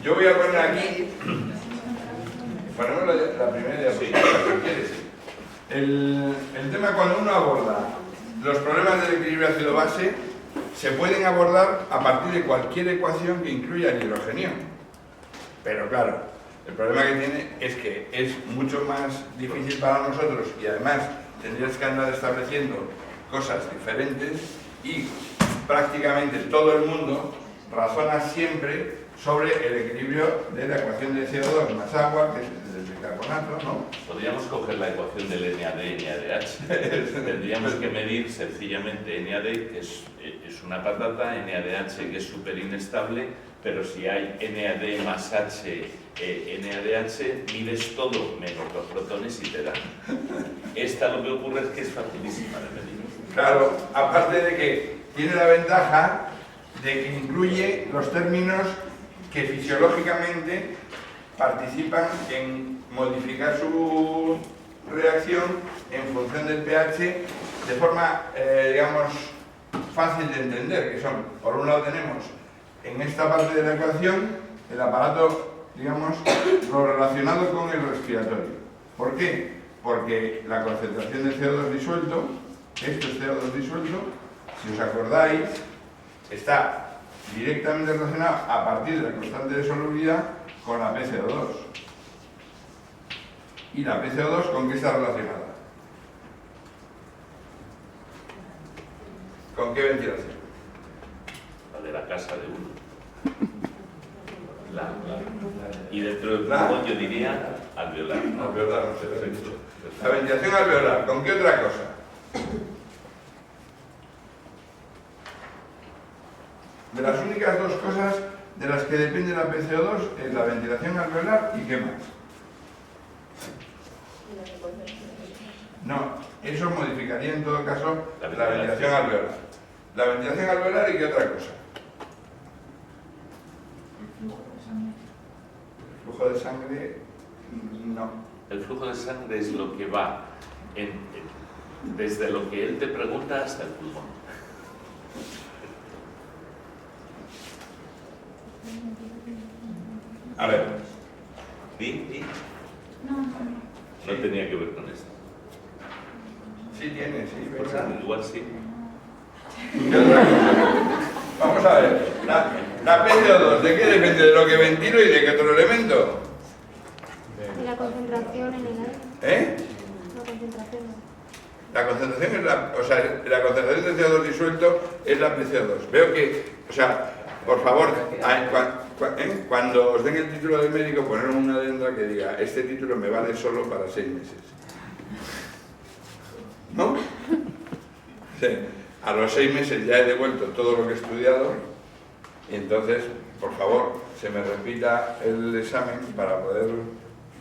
Yo voy a poner aquí, ponemos la primera diapositiva, si quieres. El tema cuando uno aborda los problemas del equilibrio ácido-base se pueden abordar a partir de cualquier ecuación que incluya el hidrogenio. Pero claro, el problema que tiene es que es mucho más difícil para nosotros y además tendrías que andar estableciendo cosas diferentes y prácticamente todo el mundo razona siempre sobre el equilibrio de la ecuación de CO2 más agua, que es el bicarbonato, ¿no? Podríamos coger la ecuación del NAD, NADH. Tendríamos que medir sencillamente NAD, que es una patata, NADH, que es súper inestable, pero si hay NAD más H, NADH, mides todo menos los protones y te dan. Esta lo que ocurre es que es facilísima de medir. Claro, aparte de que tiene la ventaja de que incluye los términos que fisiológicamente participan en modificar su reacción en función del pH de forma, digamos, fácil de entender, que son, por un lado tenemos en esta parte de la ecuación el aparato, digamos, lo relacionado con el respiratorio. ¿Por qué? Porque la concentración de CO2 disuelto, esto es CO2 disuelto, si os acordáis, está directamente relacionado a partir de la constante de solubilidad con la PCO2. ¿Y la PCO2 con qué está relacionada? ¿Con qué ventilación? La de la casa de uno. Y dentro del pulmón yo diría alveolar. Alveolar, no sé, lo he dicho. La ventilación alveolar, ¿con qué otra cosa? De las únicas dos cosas de las que depende la PCO2 es la ventilación alveolar y ¿qué más? No, eso modificaría en todo caso la ventilación alveolar. La ventilación alveolar y ¿qué otra cosa? El flujo de sangre, no. El flujo de sangre es lo que va desde lo que él te pregunta hasta el pulmón. A ver. ¿Sí? No tenía que ver con esto. Sí tiene, sí. Pues igual sí. Vamos a ver. La PCO2, ¿de qué depende? ¿De lo que ventilo y de qué otro elemento? ¿Y la concentración en el aire? ¿Eh? La concentración. La concentración es la concentración de CO2 disuelto es la PCO2. Veo que, o sea, por favor, cuando os den el título de médico, poner una adenda que diga, este título me vale solo para 6 meses. ¿No? Sí. A los 6 meses ya he devuelto todo lo que he estudiado y entonces, por favor, se me repita el examen para poder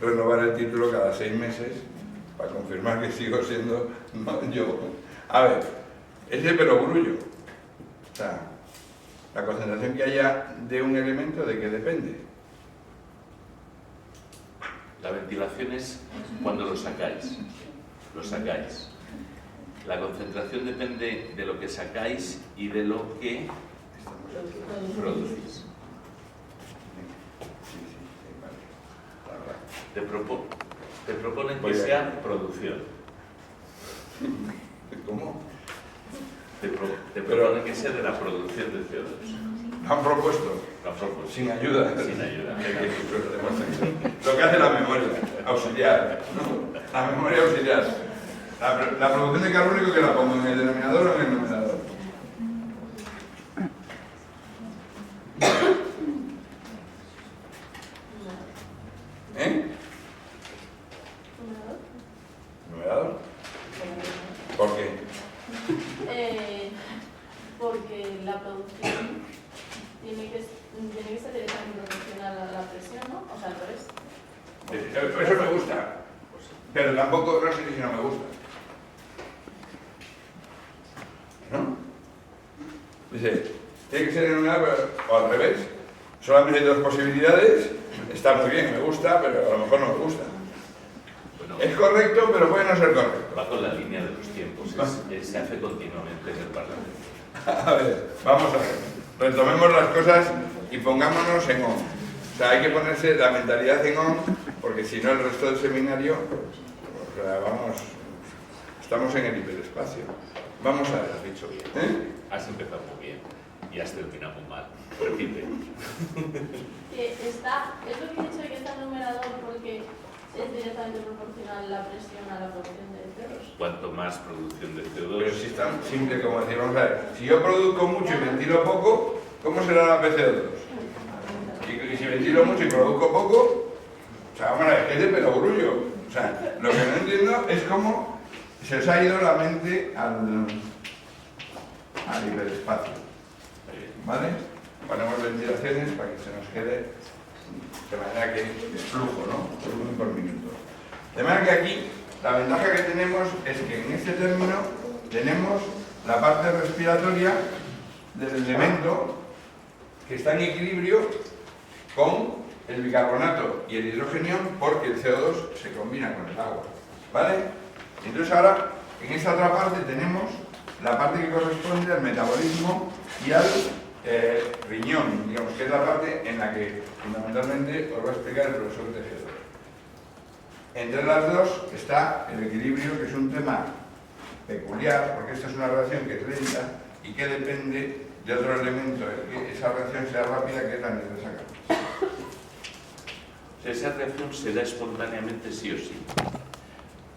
renovar el título cada 6 meses para confirmar que sigo siendo yo. A ver, es de perogrullo. O sea, la concentración que haya de un elemento, ¿de qué depende? La ventilación es cuando lo sacáis. La concentración depende de lo que sacáis y de lo que producís. Te proponen que sea producción. ¿Cómo? Te proponen que sea de la producción de CO2. Lo han propuesto. Sin ayuda. Sin ayuda. Lo que hace la memoria auxiliar. ¿No? La memoria auxiliar. La producción de carbónico que la pongo en el denominador o en el numerador. ¿Eh? ¿Numerador? ¿Por qué? Porque la producción tiene que ser directamente proporcional a la presión, ¿no? O sea, al revés. Eso me gusta, pero tampoco no sé si no me gusta. ¿No? Dice, tiene que ser en una o al revés. Solamente hay 2 posibilidades, está muy bien, me gusta, pero a lo mejor no me gusta. Bueno, Es correcto, pero puede no ser correcto. va con la línea de los tiempos, se hace continuamente en el Parlamento. A ver, vamos a ver. Retomemos las cosas y pongámonos en O. O sea, hay que ponerse la mentalidad en on, porque si no el resto del seminario, o sea, vamos, estamos en el hiperespacio. Vamos a ver, has dicho bien. Has empezado muy bien y has terminado muy mal. Repite. Es lo que he dicho de que está numerador porque es directamente proporcional la presión a la producción de CO2. Cuanto más producción de CO2... Pero si es tan simple como decir, vamos a ver, si yo produzco mucho y ventilo poco, ¿cómo será la PCO2? Y si ventilo mucho y produzco poco, o sea, vamos a ver, es de perogrullo. O sea, lo que no entiendo es cómo se os ha ido la mente al hiperespacio. ¿Vale? Ponemos ventilaciones para que se nos quede de manera que es flujo, ¿no? Volumen por minuto. De manera que aquí la ventaja que tenemos es que en este término tenemos la parte respiratoria del elemento que está en equilibrio con el bicarbonato y el hidrogenio porque el CO2 se combina con el agua. ¿Vale? Entonces ahora en esta otra parte tenemos la parte que corresponde al metabolismo y al riñón, digamos, que es la parte en la que fundamentalmente os va a explicar el profesor Tejedor. Entre las dos está el equilibrio, que es un tema peculiar, porque esta es una reacción que es lenta y que depende de otro elemento, que esa reacción sea rápida, que es la anhidrosa carbónica. Esa reacción se da espontáneamente sí o sí,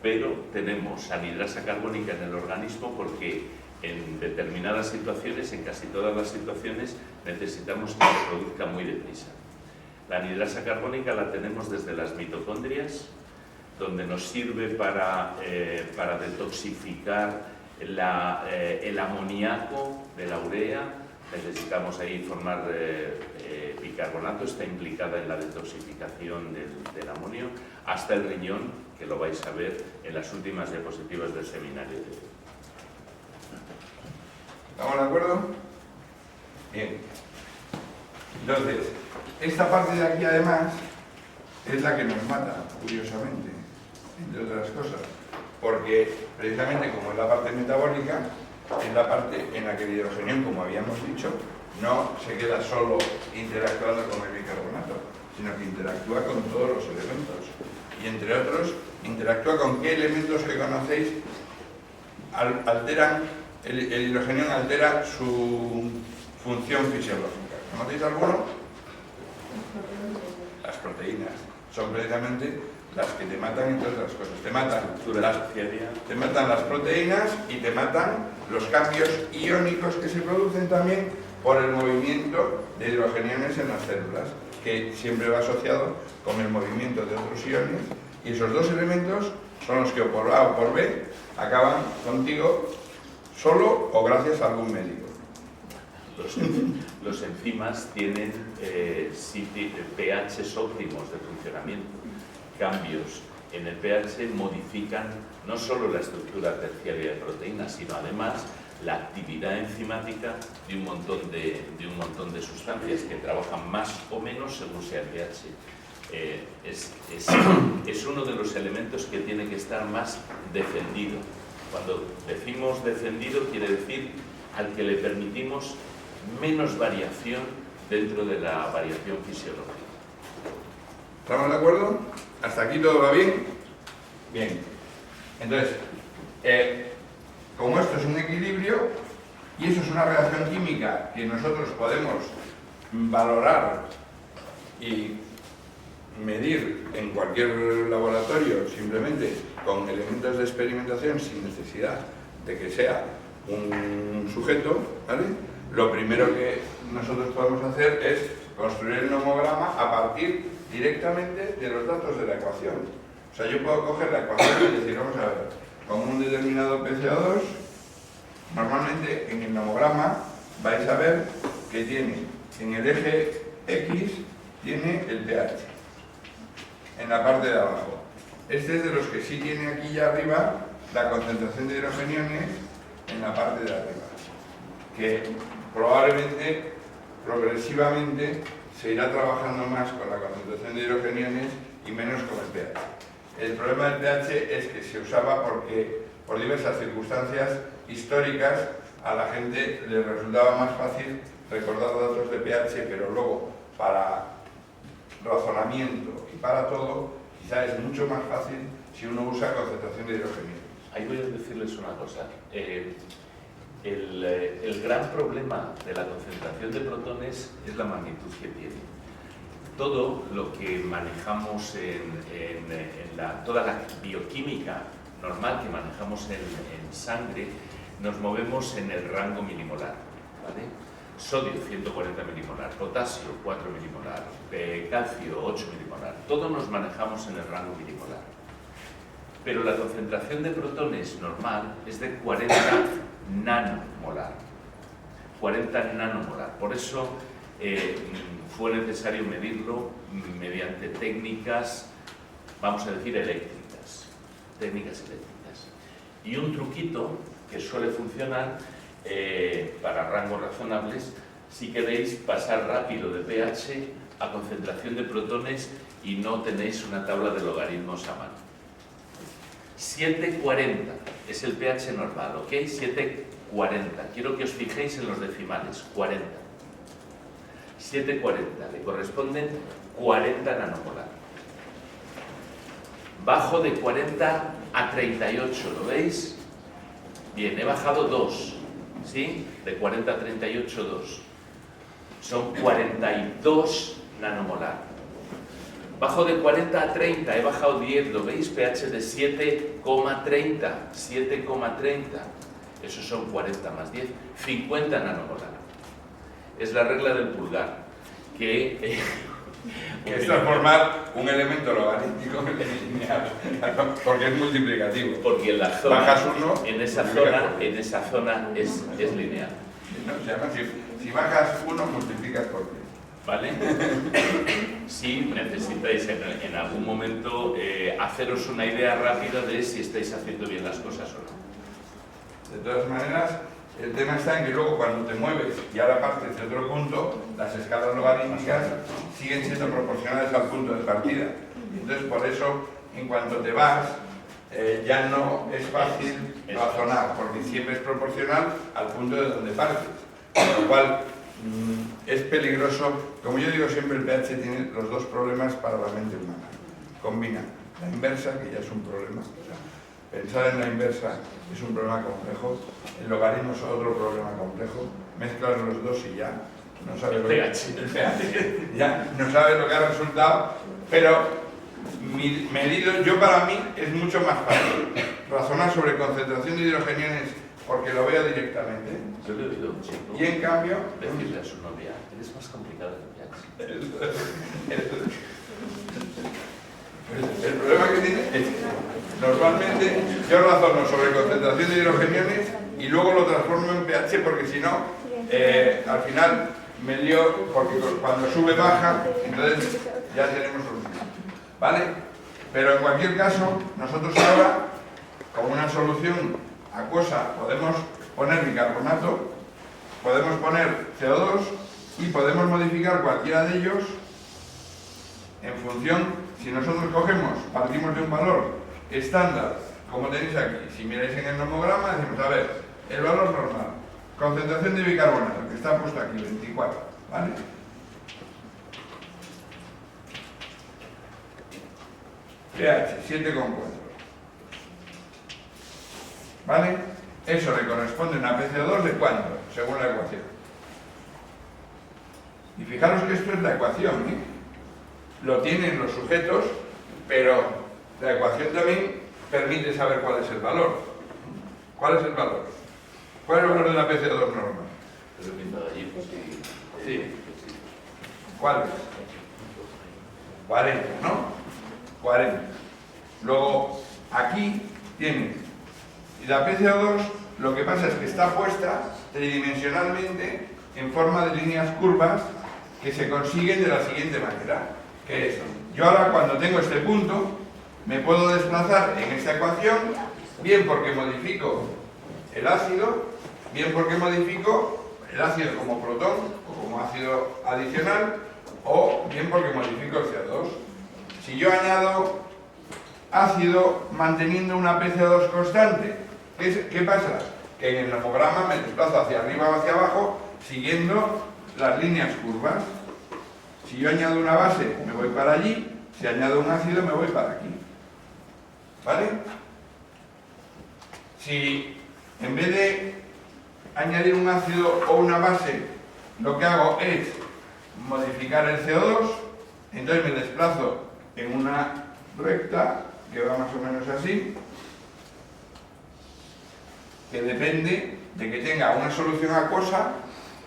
pero tenemos anhidrasa carbónica en el organismo porque en determinadas situaciones, en casi todas las situaciones, necesitamos que se produzca muy deprisa. La anhidrasa carbónica la tenemos desde las mitocondrias, donde nos sirve para detoxificar el amoníaco de la urea. Necesitamos ahí formar bicarbonato, está implicada en la detoxificación del amonio, hasta el riñón, que lo vais a ver en las últimas diapositivas del seminario de hoy. ¿Estamos de acuerdo? Bien. Entonces, esta parte de aquí además es la que nos mata, curiosamente, entre otras cosas, porque precisamente como es la parte metabólica, es la parte en la que el hidrogenio, como habíamos dicho, no se queda solo interactuando con el bicarbonato, sino que interactúa con todos los elementos. Y entre otros, interactúa con qué elementos que conocéis alteran, el hidrogenio altera su función fisiológica. ¿Conocéis alguno? Las proteínas. Son precisamente las que te matan, entre otras cosas. Te matan las proteínas y te matan los cambios iónicos que se producen también por el movimiento de hidrogeniones en las células, que siempre va asociado con el movimiento de otros iones, y esos dos elementos son los que o por A o por B acaban contigo solo o gracias a algún médico. Los enzimas tienen pHs óptimos de funcionamiento. Cambios en el pH modifican no solo la estructura terciaria de proteínas, sino además la actividad enzimática de un montón de sustancias que trabajan más o menos según sea el pH. Es uno de los elementos que tiene que estar más defendido. Cuando decimos defendido, quiere decir al que le permitimos menos variación dentro de la variación fisiológica. ¿Estamos de acuerdo? ¿Hasta aquí todo va bien? Bien. Entonces, como esto es un equilibrio, y eso es una reacción química que nosotros podemos valorar y medir en cualquier laboratorio simplemente con elementos de experimentación sin necesidad de que sea un sujeto, ¿vale? Lo primero que nosotros podemos hacer es construir el nomograma a partir directamente de los datos de la ecuación. O sea, yo puedo coger la ecuación y decir, vamos a ver, con un determinado PCO2, normalmente en el nomograma vais a ver que tiene en el eje X tiene el pH en la parte de abajo. Este es de los que sí tiene aquí ya arriba la concentración de hidrogeniones en la parte de arriba, que probablemente progresivamente se irá trabajando más con la concentración de hidrogeniones y menos con el pH. El problema del pH es que se usaba porque por diversas circunstancias históricas a la gente le resultaba más fácil recordar datos de pH, pero luego para tratamiento y para todo, quizá es mucho más fácil si uno usa concentración de hidrogenio. Ahí voy a decirles una cosa. El gran problema de la concentración de protones es la magnitud que tiene. Todo lo que manejamos toda la bioquímica normal que manejamos en sangre, nos movemos en el rango milimolar, ¿vale? Sodio 140 milimolar, potasio 4 milimolar, calcio 8 milimolar, todos nos manejamos en el rango milimolar. Pero la concentración de protones normal es de 40 nanomolar. 40 nanomolar. Por eso fue necesario medirlo mediante técnicas, vamos a decir, eléctricas. Técnicas eléctricas. Y un truquito que suele funcionar para rangos razonables, si queréis pasar rápido de pH a concentración de protones y no tenéis una tabla de logaritmos a mano. 740 es el pH normal, ¿ok? 740. Quiero que os fijéis en los decimales, 40. 740, le corresponden 40 nanomolar. Bajo de 40 a 38, ¿lo veis? Bien, he bajado 2, ¿sí? De 40 a 38, 2. Son 42 nanomolar. Bajo de 40 a 30, he bajado 10, ¿lo veis? pH de 7,30, 7,30. Esos son 40 más 10, 50 nanomolar. Es la regla del pulgar, que es transformar un elemento logarítmico en lineal, porque es multiplicativo. Porque en la zona, bajas uno, en esa zona es lineal. No, o sea, si bajas 1, multiplicas por 10. ¿Vale? Si necesitáis en algún momento haceros una idea rápida de si estáis haciendo bien las cosas o no. De todas maneras, el tema está en que luego cuando te mueves y ahora partes de otro punto, las escalas logarítmicas siguen siendo proporcionales al punto de partida. Y entonces por eso, en cuanto te vas, ya no es fácil razonar, porque siempre es proporcional al punto de donde partes. Con lo cual, es peligroso. Como yo digo siempre, el pH tiene los dos problemas para la mente humana. Combina la inversa, que ya es un problema. O sea, pensar en la inversa es un problema complejo, el logaritmo es otro problema complejo, mezclas los dos y ya no sabes lo que, ya no sabes lo que ha resultado, pero medido, yo para mí es mucho más fácil razonar sobre concentración de hidrogeniones porque lo veo directamente. Yo le he oído a un chico Y en cambio, decirle a su novia, eres más complicado que el pH. el problema que tiene es que normalmente yo razono sobre concentración de hidrogeniones y luego lo transformo en pH porque si no, al final me lío porque cuando sube baja, entonces ya tenemos un lío, ¿vale? Pero en cualquier caso, nosotros ahora, como una solución acuosa, podemos poner bicarbonato, podemos poner CO2 y podemos modificar cualquiera de ellos en función. Si nosotros partimos de un valor estándar, como tenéis aquí, si miráis en el nomograma, decimos, a ver, el valor normal, concentración de bicarbonato, que está puesto aquí, 24, ¿vale? pH, 7,4. ¿Vale? Eso le corresponde a una PCO2 de cuánto, según la ecuación. Y fijaros que esto es la ecuación, ¿eh? Lo tienen los sujetos, pero la ecuación también permite saber cuál es el valor. ¿Cuál es el valor? ¿Cuál es el valor de la PCO2 normal? Pero pintado allí, pues sí. Sí. ¿Cuál es? 40, ¿no? 40. Luego, aquí tienen. Y la PCO2 lo que pasa es que está puesta tridimensionalmente en forma de líneas curvas que se consiguen de la siguiente manera. Que es, yo ahora cuando tengo este punto, me puedo desplazar en esta ecuación, bien porque modifico el ácido, bien porque modifico el ácido como protón o como ácido adicional, o bien porque modifico el CO2. Si yo añado ácido manteniendo una PCO2 constante, ¿qué pasa? Que en el nomograma me desplazo hacia arriba o hacia abajo siguiendo las líneas curvas. Si yo añado una base, me voy para allí. Si añado un ácido, me voy para aquí. ¿Vale? Si en vez de añadir un ácido o una base, lo que hago es modificar el CO2, entonces me desplazo en una recta que va más o menos así, que depende de que tenga una solución acuosa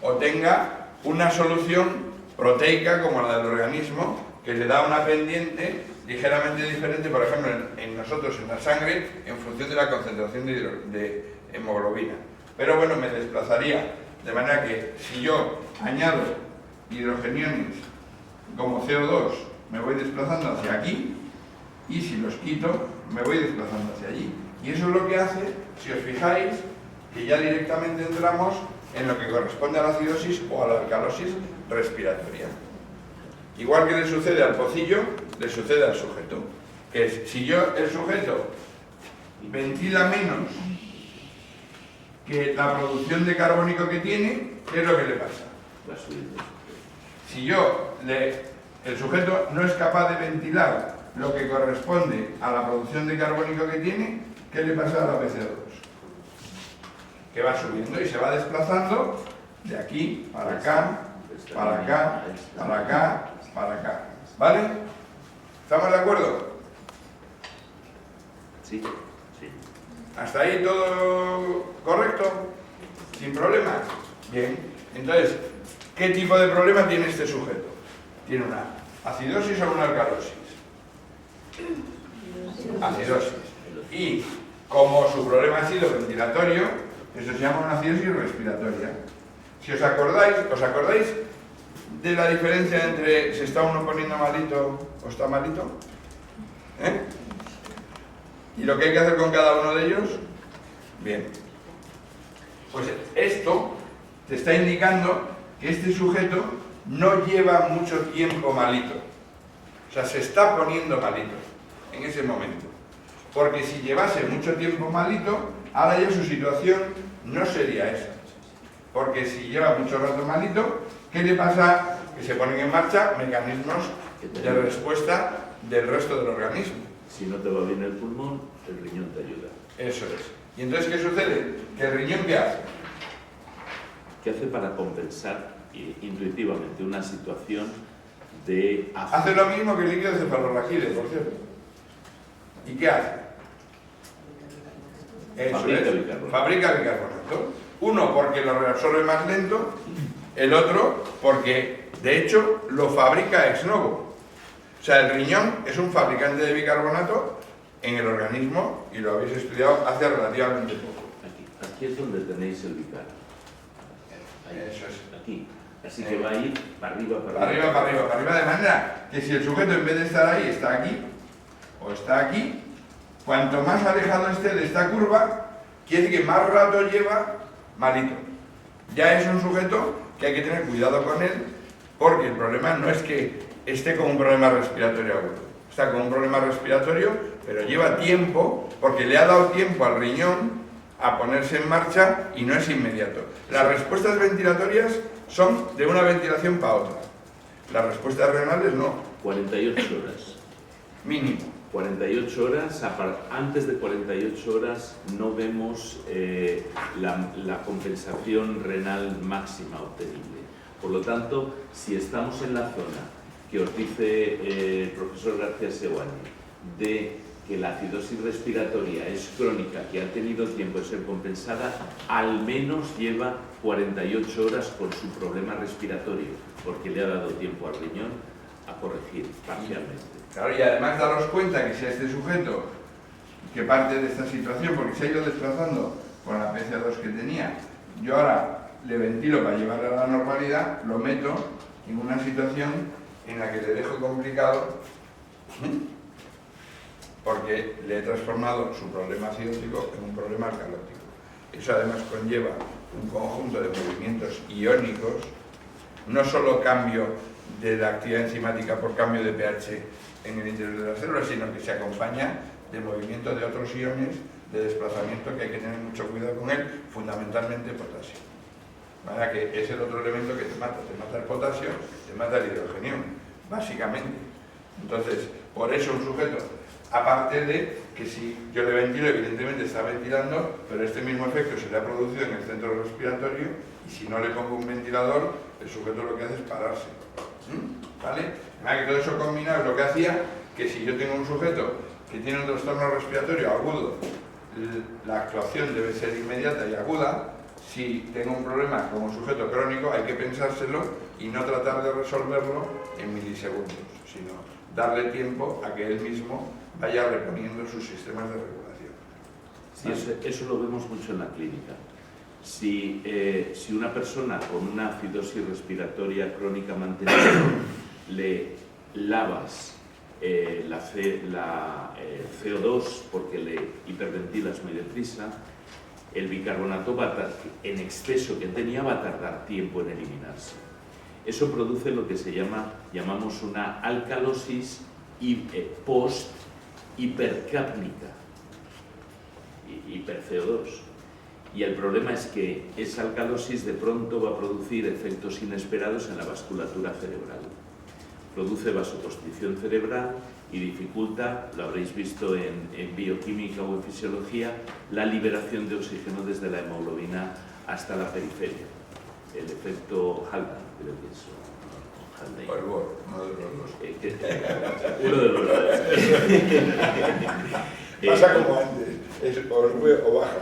o tenga una solución proteica como la del organismo, que le da una pendiente ligeramente diferente, por ejemplo, en nosotros en la sangre, en función de la concentración de hemoglobina. Pero bueno, me desplazaría, de manera que si yo añado hidrogeniones como CO2, me voy desplazando hacia aquí, y si los quito, me voy desplazando hacia allí. Y eso es lo que hace, si os fijáis, que ya directamente entramos en lo que corresponde a la acidosis o a la alcalosis respiratoria. Igual que le sucede al pocillo, le sucede al sujeto. Que es, si yo, el sujeto, ventila menos que la producción de carbónico que tiene, ¿qué es lo que le pasa? Si yo, el sujeto no es capaz de ventilar lo que corresponde a la producción de carbónico que tiene, ¿qué le pasa a la PCO2? Que va subiendo y se va desplazando de aquí para acá, para acá, para acá, para acá. ¿Vale? ¿Estamos de acuerdo? Sí, sí. ¿Hasta ahí todo correcto? ¿Sin problemas? Bien. Entonces, ¿qué tipo de problema tiene este sujeto? ¿Tiene una acidosis o una alcalosis? Acidosis. Y como su problema ha sido ventilatorio, eso se llama una acidosis respiratoria. Si os acordáis de la diferencia entre si está uno poniendo malito o está malito? ¿Eh? ¿Y lo que hay que hacer con cada uno de ellos? Bien. Pues esto te está indicando que este sujeto no lleva mucho tiempo malito. O sea, se está poniendo malito en ese momento. Porque si llevase mucho tiempo malito, ahora ya su situación no sería esa. Porque si lleva mucho rato malito, ¿qué le pasa? Que se ponen en marcha mecanismos de respuesta del resto del organismo. Si no te va bien el pulmón, el riñón te ayuda. Eso es. ¿Y entonces qué sucede? ¿Que el riñón qué hace? ¿Qué hace para compensar intuitivamente una situación de... Hace lo mismo que el líquido cefalorraquídeo, por cierto. ¿Y qué hace? Eso Fabrica es. bicarbonato. Fabrica bicarbonato. Uno, porque lo reabsorbe más lento. El otro, porque de hecho lo fabrica ex novo. O sea, el riñón es un fabricante de bicarbonato en el organismo y lo habéis estudiado hace relativamente poco. Aquí es donde tenéis el bicarbonato. Eso es. Aquí. Así que va a ir para arriba, Para arriba, para arriba, para arriba, de manera que si el sujeto en vez de estar ahí está aquí o está aquí, cuanto más alejado esté de esta curva, quiere decir que más rato lleva malito. Ya es un sujeto que hay que tener cuidado con él, porque el problema no es que esté con un problema respiratorio agudo. Está con un problema respiratorio, pero lleva tiempo, porque le ha dado tiempo al riñón a ponerse en marcha y no es inmediato. Las respuestas ventilatorias son de una ventilación para otra. Las respuestas renales no. 48 horas. Mínimo. 48 horas, antes de 48 horas no vemos la compensación renal máxima obtenible. Por lo tanto, si estamos en la zona que os dice el profesor García Seguane de que la acidosis respiratoria es crónica, que ha tenido el tiempo de ser compensada, al menos lleva 48 horas con su problema respiratorio, porque le ha dado tiempo al riñón a corregir parcialmente. Claro, y además daros cuenta que si a este sujeto que parte de esta situación, porque se ha ido desplazando con la PCO2 que tenía, yo ahora le ventilo para llevarle a la normalidad, lo meto en una situación en la que le dejo complicado, porque le he transformado su problema acidótico en un problema alcalótico. Eso además conlleva un conjunto de movimientos iónicos, no solo cambio de la actividad enzimática por cambio de pH en el interior de las células, sino que se acompaña de movimiento de otros iones de desplazamiento que hay que tener mucho cuidado con él, fundamentalmente potasio. De manera que es el otro elemento que te mata el potasio, te mata el hidrogenio, básicamente. Entonces, por eso un sujeto, aparte de que si yo le ventilo, evidentemente está ventilando, pero este mismo efecto se le ha producido en el centro respiratorio y si no le pongo un ventilador, el sujeto lo que hace es pararse. ¿Vale? De manera que todo eso combinado es lo que hacía que si yo tengo un sujeto que tiene un trastorno respiratorio agudo, la actuación debe ser inmediata y aguda. Si tengo un problema como un sujeto crónico, hay que pensárselo y no tratar de resolverlo en milisegundos, sino darle tiempo a que él mismo vaya reponiendo sus sistemas de regulación. Sí, eso lo vemos mucho en la clínica. Si una persona con una acidosis respiratoria crónica mantenida le lavas la CO2 porque le hiperventilas muy deprisa, el bicarbonato en exceso que tenía va a tardar tiempo en eliminarse. Eso produce lo que llamamos una alcalosis post-hipercápnica, hiper-CO2. Y el problema es que esa alcalosis de pronto va a producir efectos inesperados en la vasculatura cerebral. Produce vasoconstricción cerebral y dificulta, lo habréis visto en bioquímica o en fisiología, la liberación de oxígeno desde la hemoglobina hasta la periferia. El efecto Haldane, creo que es. O el Bohr, uno de los dos. Uno de los dos. Pasa como antes, es o sube o baja.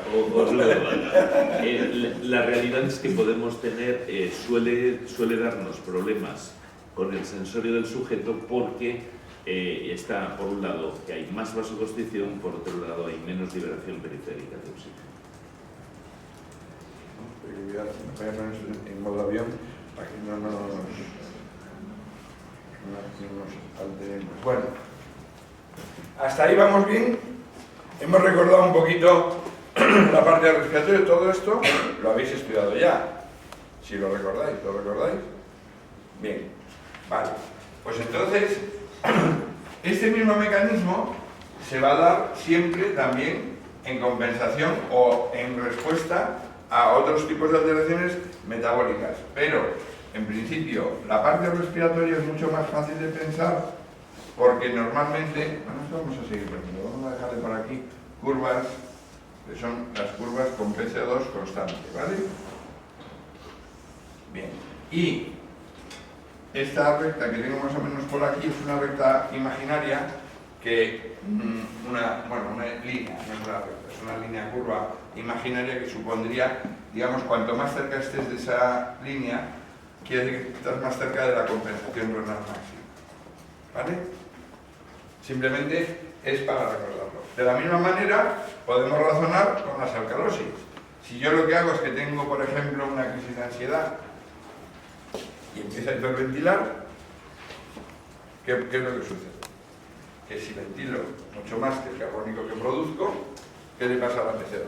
La realidad es que podemos tener, suele darnos problemas con el sensorio del sujeto porque está, por un lado, que hay más vasoconstricción, por otro lado, hay menos liberación periférica de oxígeno. Voy a poner en modo avión para que no nos alteremos. Bueno, hasta ahí vamos bien. Hemos recordado un poquito la parte del respiratorio. Todo esto lo habéis estudiado ya. Si lo recordáis, ¿lo recordáis? Bien, vale. Pues entonces, este mismo mecanismo se va a dar siempre también en compensación o en respuesta a otros tipos de alteraciones metabólicas. Pero, en principio, la parte respiratoria es mucho más fácil de pensar porque normalmente, bueno, esto vamos a seguir viendo, vamos a dejarle por aquí curvas, que son las curvas con PC2 constante, ¿vale? Bien, y esta recta que tengo más o menos por aquí es una recta imaginaria que, una línea, no es una recta, es una línea curva imaginaria que supondría, digamos, cuanto más cerca estés de esa línea, quiere decir que estás más cerca de la compensación renal máxima, ¿vale? Simplemente es para recordarlo. De la misma manera, podemos razonar con las alcalosis. Si yo lo que hago es que tengo, por ejemplo, una crisis de ansiedad y empiezo a hiperventilar, ¿qué es lo que sucede? Que si ventilo mucho más que el carbónico que produzco, ¿qué le pasa a la PC2?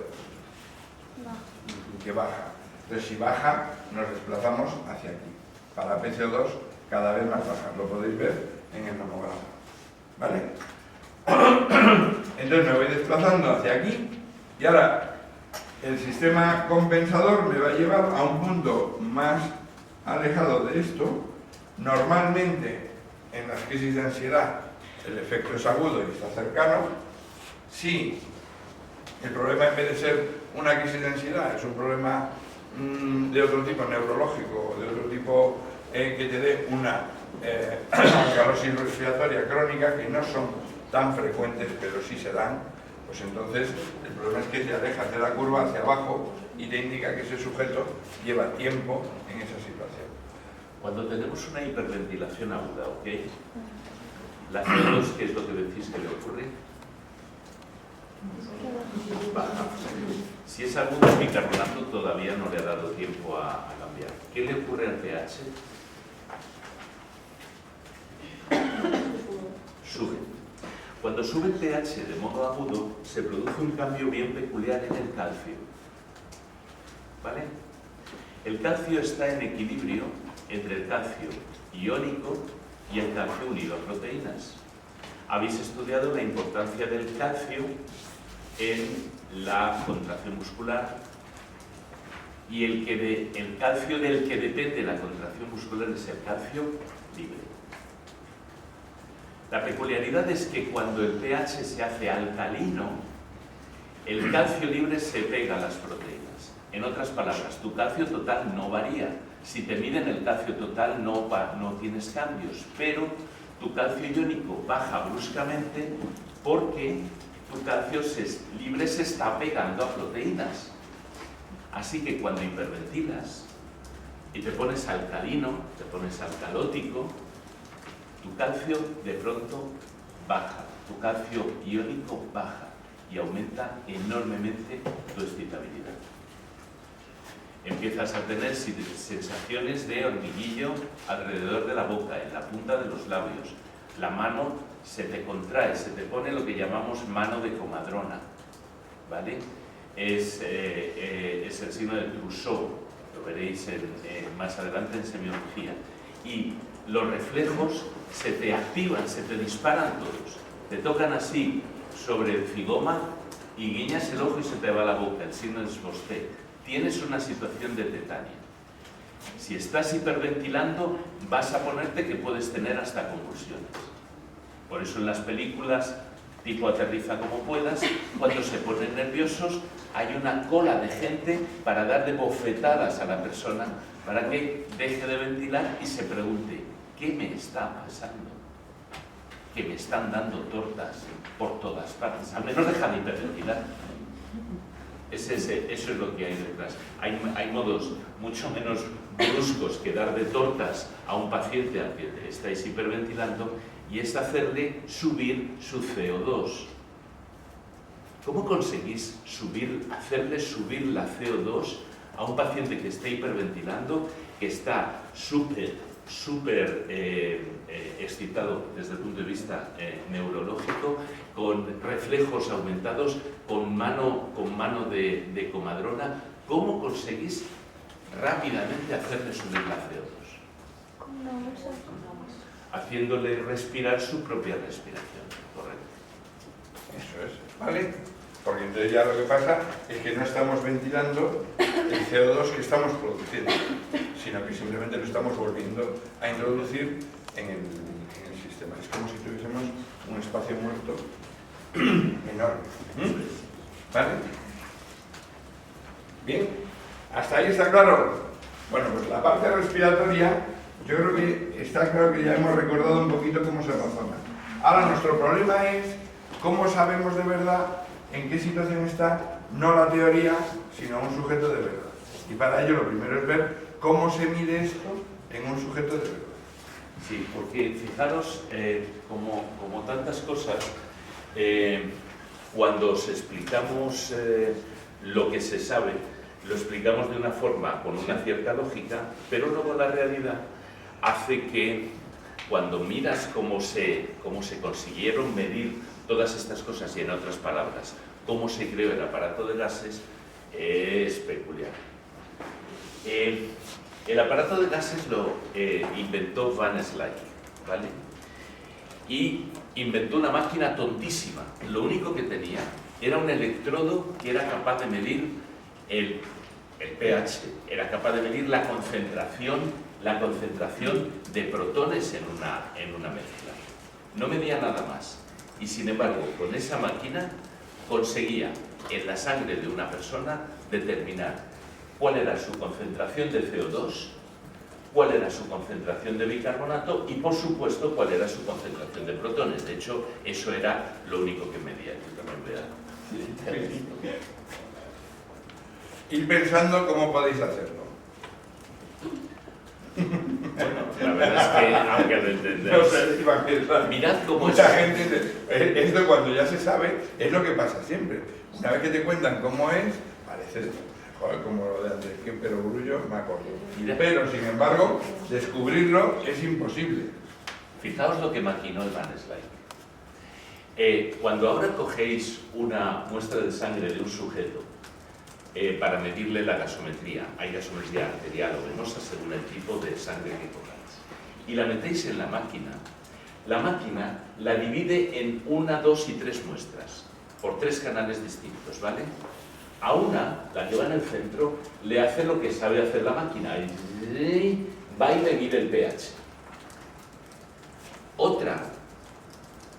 Que baja. Entonces, si baja, nos desplazamos hacia aquí. Para PC2, cada vez más baja. Lo podéis ver en el nomograma. ¿Vale? Entonces me voy desplazando hacia aquí y ahora el sistema compensador me va a llevar a un punto más alejado de esto. Normalmente en las crisis de ansiedad el efecto es agudo y está cercano. Si el problema, en vez de ser una crisis de ansiedad, es un problema de otro tipo, neurológico, de otro tipo que te dé una alcalosis respiratoria crónica, que no son tan frecuentes, pero sí se dan, pues entonces el problema es que te alejas de la curva hacia abajo y te indica que ese sujeto lleva tiempo en esa situación. Cuando tenemos una hiperventilación aguda, ¿ok? La CO2, ¿qué es lo que decís que le ocurre? Baja. Si es agudo, el bicarbonato todavía no le ha dado tiempo a cambiar. ¿Qué le ocurre al pH? Sube. Cuando sube el pH de modo agudo, se produce un cambio bien peculiar en el calcio. ¿Vale? El calcio está en equilibrio entre el calcio iónico y el calcio unido a proteínas. Habéis estudiado la importancia del calcio en la contracción muscular y el calcio del que depende la contracción muscular es el calcio libre. La peculiaridad es que cuando el pH se hace alcalino, el calcio libre se pega a las proteínas. En otras palabras, tu calcio total no varía. Si te miden el calcio total no tienes cambios, pero tu calcio iónico baja bruscamente porque tu calcio libre se está pegando a proteínas. Así que cuando hiperventilas y te pones alcalino, te pones alcalótico, tu calcio de pronto baja, tu calcio iónico baja y aumenta enormemente tu excitabilidad. Empiezas a tener sensaciones de hormiguillo alrededor de la boca, en la punta de los labios. La mano se te contrae, se te pone lo que llamamos mano de comadrona, ¿vale? Es el signo de Trousseau, lo veréis más adelante en semiología. Y los reflejos se te activan, se te disparan todos. Te tocan así sobre el zigoma y guiñas el ojo y se te va la boca, el signo es Bosté. Tienes una situación de tetania. Si estás hiperventilando, vas a ponerte que puedes tener hasta convulsiones. Por eso en las películas tipo Aterriza como puedas, cuando se ponen nerviosos, hay una cola de gente para dar de bofetadas a la persona para que deje de ventilar y se pregunte, ¿qué me está pasando? Que me están dando tortas por todas partes. Al menos deja de hiperventilar. Eso es lo que hay detrás. Hay modos mucho menos bruscos que dar de tortas a un paciente al que estáis hiperventilando y es hacerle subir su CO2. ¿Cómo conseguís hacerle subir la CO2 a un paciente que está hiperventilando, que está súper excitado desde el punto de vista neurológico, con reflejos aumentados, con mano de comadrona? ¿Cómo conseguís rápidamente hacerle subir la CO2? Con una bolsa. Haciéndole respirar su propia respiración, correcto. Eso es, ¿vale? Porque entonces ya lo que pasa es que no estamos ventilando el CO2 que estamos produciendo, sino que simplemente lo estamos volviendo a introducir en el sistema. Es como si tuviésemos un espacio muerto enorme. ¿Vale? Bien, ¿hasta ahí está claro? Bueno, pues la parte respiratoria, yo creo que está claro que ya hemos recordado un poquito cómo se razona. Ahora nuestro problema es cómo sabemos de verdad en qué situación está, no la teoría, sino un sujeto de verdad. Y para ello lo primero es ver cómo se mide esto en un sujeto de verdad. Sí, porque fijaros, como tantas cosas, cuando os explicamos lo que se sabe, lo explicamos de una forma con una cierta lógica, pero luego la realidad hace que cuando miras cómo se consiguieron medir todas estas cosas, y en otras palabras, cómo se creó el aparato de gases, es peculiar. El aparato de gases lo inventó Van Slyke, ¿vale? Y inventó una máquina tontísima. Lo único que tenía era un electrodo que era capaz de medir el pH, era capaz de medir la concentración de protones en una mezcla. No medía nada más. Y sin embargo, con esa máquina conseguía en la sangre de una persona determinar cuál era su concentración de CO2, cuál era su concentración de bicarbonato y, por supuesto, cuál era su concentración de protones. De hecho, eso era lo único que medía. Yo también vea. Ir pensando cómo podéis hacerlo. Bueno, la verdad es que, aunque lo entendáis, No sé, iba a pensar. mirad cómo Mucha gente dice, esto cuando ya se sabe, es lo que pasa siempre. Una vez que te cuentan cómo es, parece, joder, como lo de Andrés, que pero Grullo me acuerdo. Pero, sin embargo, descubrirlo es imposible. Fijaos lo que maquinó el Van Slyke. Cuando ahora cogéis una muestra de sangre de un sujeto para medirle la gasometría, hay gasometría arterial o venosa según el tipo de sangre que cojáis, y la metéis en la máquina la divide en 1, 2 y 3 muestras, por 3 canales distintos, ¿vale? A una, la que va en el centro, le hace lo que sabe hacer la máquina, y va y le mide el pH. Otra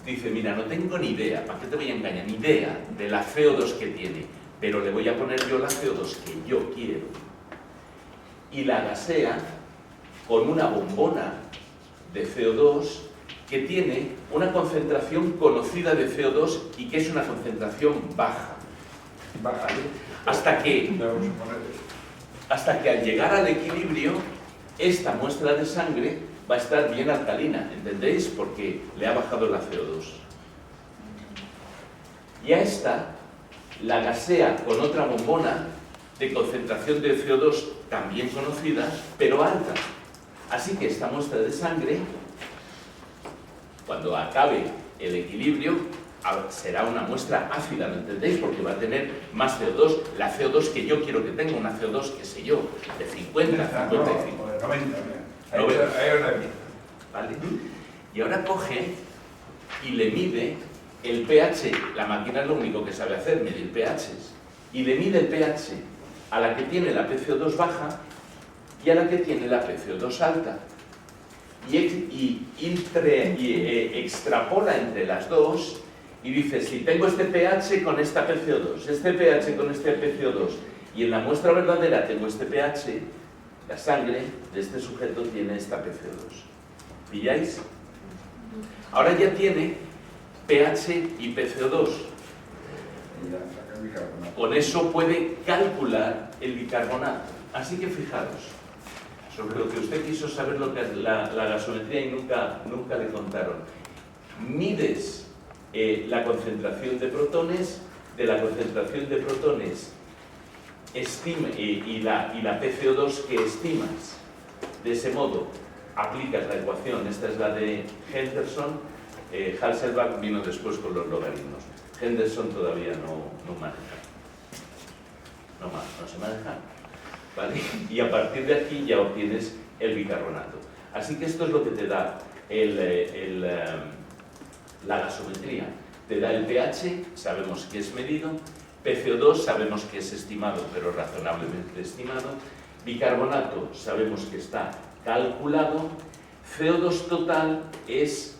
dice, mira, no tengo ni idea, ¿para qué te voy a engañar? Ni idea de la CO2 que tiene, pero le voy a poner yo la CO2 que yo quiero. Y la gasea con una bombona de CO2 que tiene una concentración conocida de CO2 y que es una concentración baja. Baja. Hasta que Vamos a poner esto. hasta que al llegar al equilibrio, esta muestra de sangre va a estar bien alcalina, ¿entendéis? Porque le ha bajado la CO2. Y a esta la gasea con otra bombona de concentración de CO2 también conocida, pero alta. Así que esta muestra de sangre, cuando acabe el equilibrio, será una muestra ácida, ¿lo entendéis? Porque va a tener más CO2, la CO2 que yo quiero que tenga, una CO2, qué sé yo, de 50, 55. No, de 90, mira. Ahí 90. os la vi. ¿Vale? Y ahora coge y le mide el pH, la máquina es lo único que sabe hacer, medir pHs, y le mide el pH a la que tiene la PCO2 baja y a la que tiene la PCO2 alta. Y extrapola entre las dos y dice, si tengo este pH con esta PCO2, este pH con este PCO2, y en la muestra verdadera tengo este pH, la sangre de este sujeto tiene esta PCO2. ¿Pilláis? Ahora ya tiene pH y PCO2. Y ya saca el bicarbonato. Con eso puede calcular el bicarbonato. Así que fijaros, sobre lo que usted quiso saber lo que es la gasometría y nunca le contaron. Mides la concentración de protones, de la concentración de protones y la PCO2 que estimas. De ese modo, aplicas la ecuación, esta es la de Henderson, Hasselbalch vino después con los logaritmos. Henderson todavía no maneja. No se maneja. ¿Vale? Y a partir de aquí ya obtienes el bicarbonato. Así que esto es lo que te da la gasometría. Te da el pH, sabemos que es medido, PCO2 sabemos que es estimado, pero razonablemente estimado, bicarbonato sabemos que está calculado, CO2 total es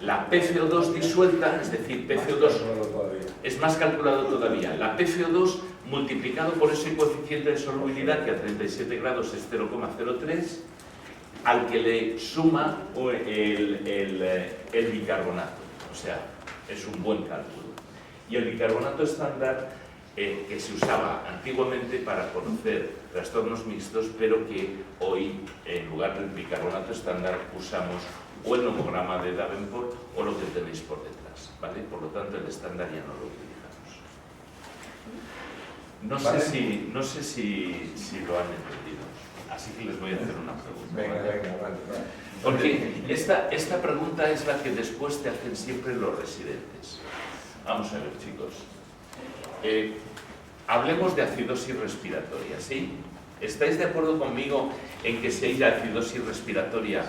la PCO2 disuelta, es decir, PCO2 es más calculado todavía. La PCO2 multiplicado por ese coeficiente de solubilidad que a 37 grados es 0,03, al que le suma el bicarbonato. O sea, es un buen cálculo. Y el bicarbonato estándar que se usaba antiguamente para conocer trastornos mixtos, pero que hoy, en lugar del bicarbonato estándar, usamos o el nomograma de Davenport o lo que tenéis por detrás, ¿vale? Por lo tanto, el estándar ya no lo utilizamos. No sé si lo han entendido, así que les voy a hacer una pregunta. Venga, vale. Porque esta pregunta es la que después te hacen siempre los residentes. Vamos a ver, chicos. Hablemos de acidosis respiratoria, ¿sí? ¿Estáis de acuerdo conmigo en que si hay acidosis respiratoria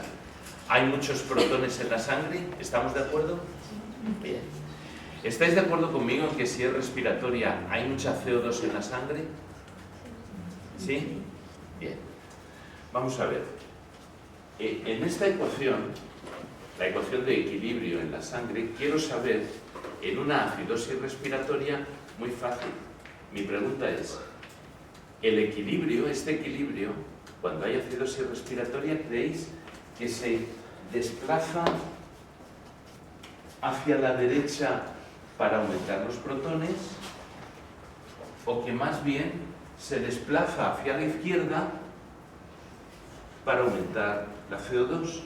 hay muchos protones en la sangre? ¿Estamos de acuerdo? Bien. ¿Estáis de acuerdo conmigo en que si es respiratoria hay mucha CO2 en la sangre? ¿Sí? Bien. Vamos a ver. En esta ecuación, la ecuación de equilibrio en la sangre, quiero saber, en una acidosis respiratoria, muy fácil. Mi pregunta es, ¿el equilibrio, este equilibrio, cuando hay acidosis respiratoria, creéis que se desplaza hacia la derecha para aumentar los protones, o que más bien se desplaza hacia la izquierda para aumentar la CO2?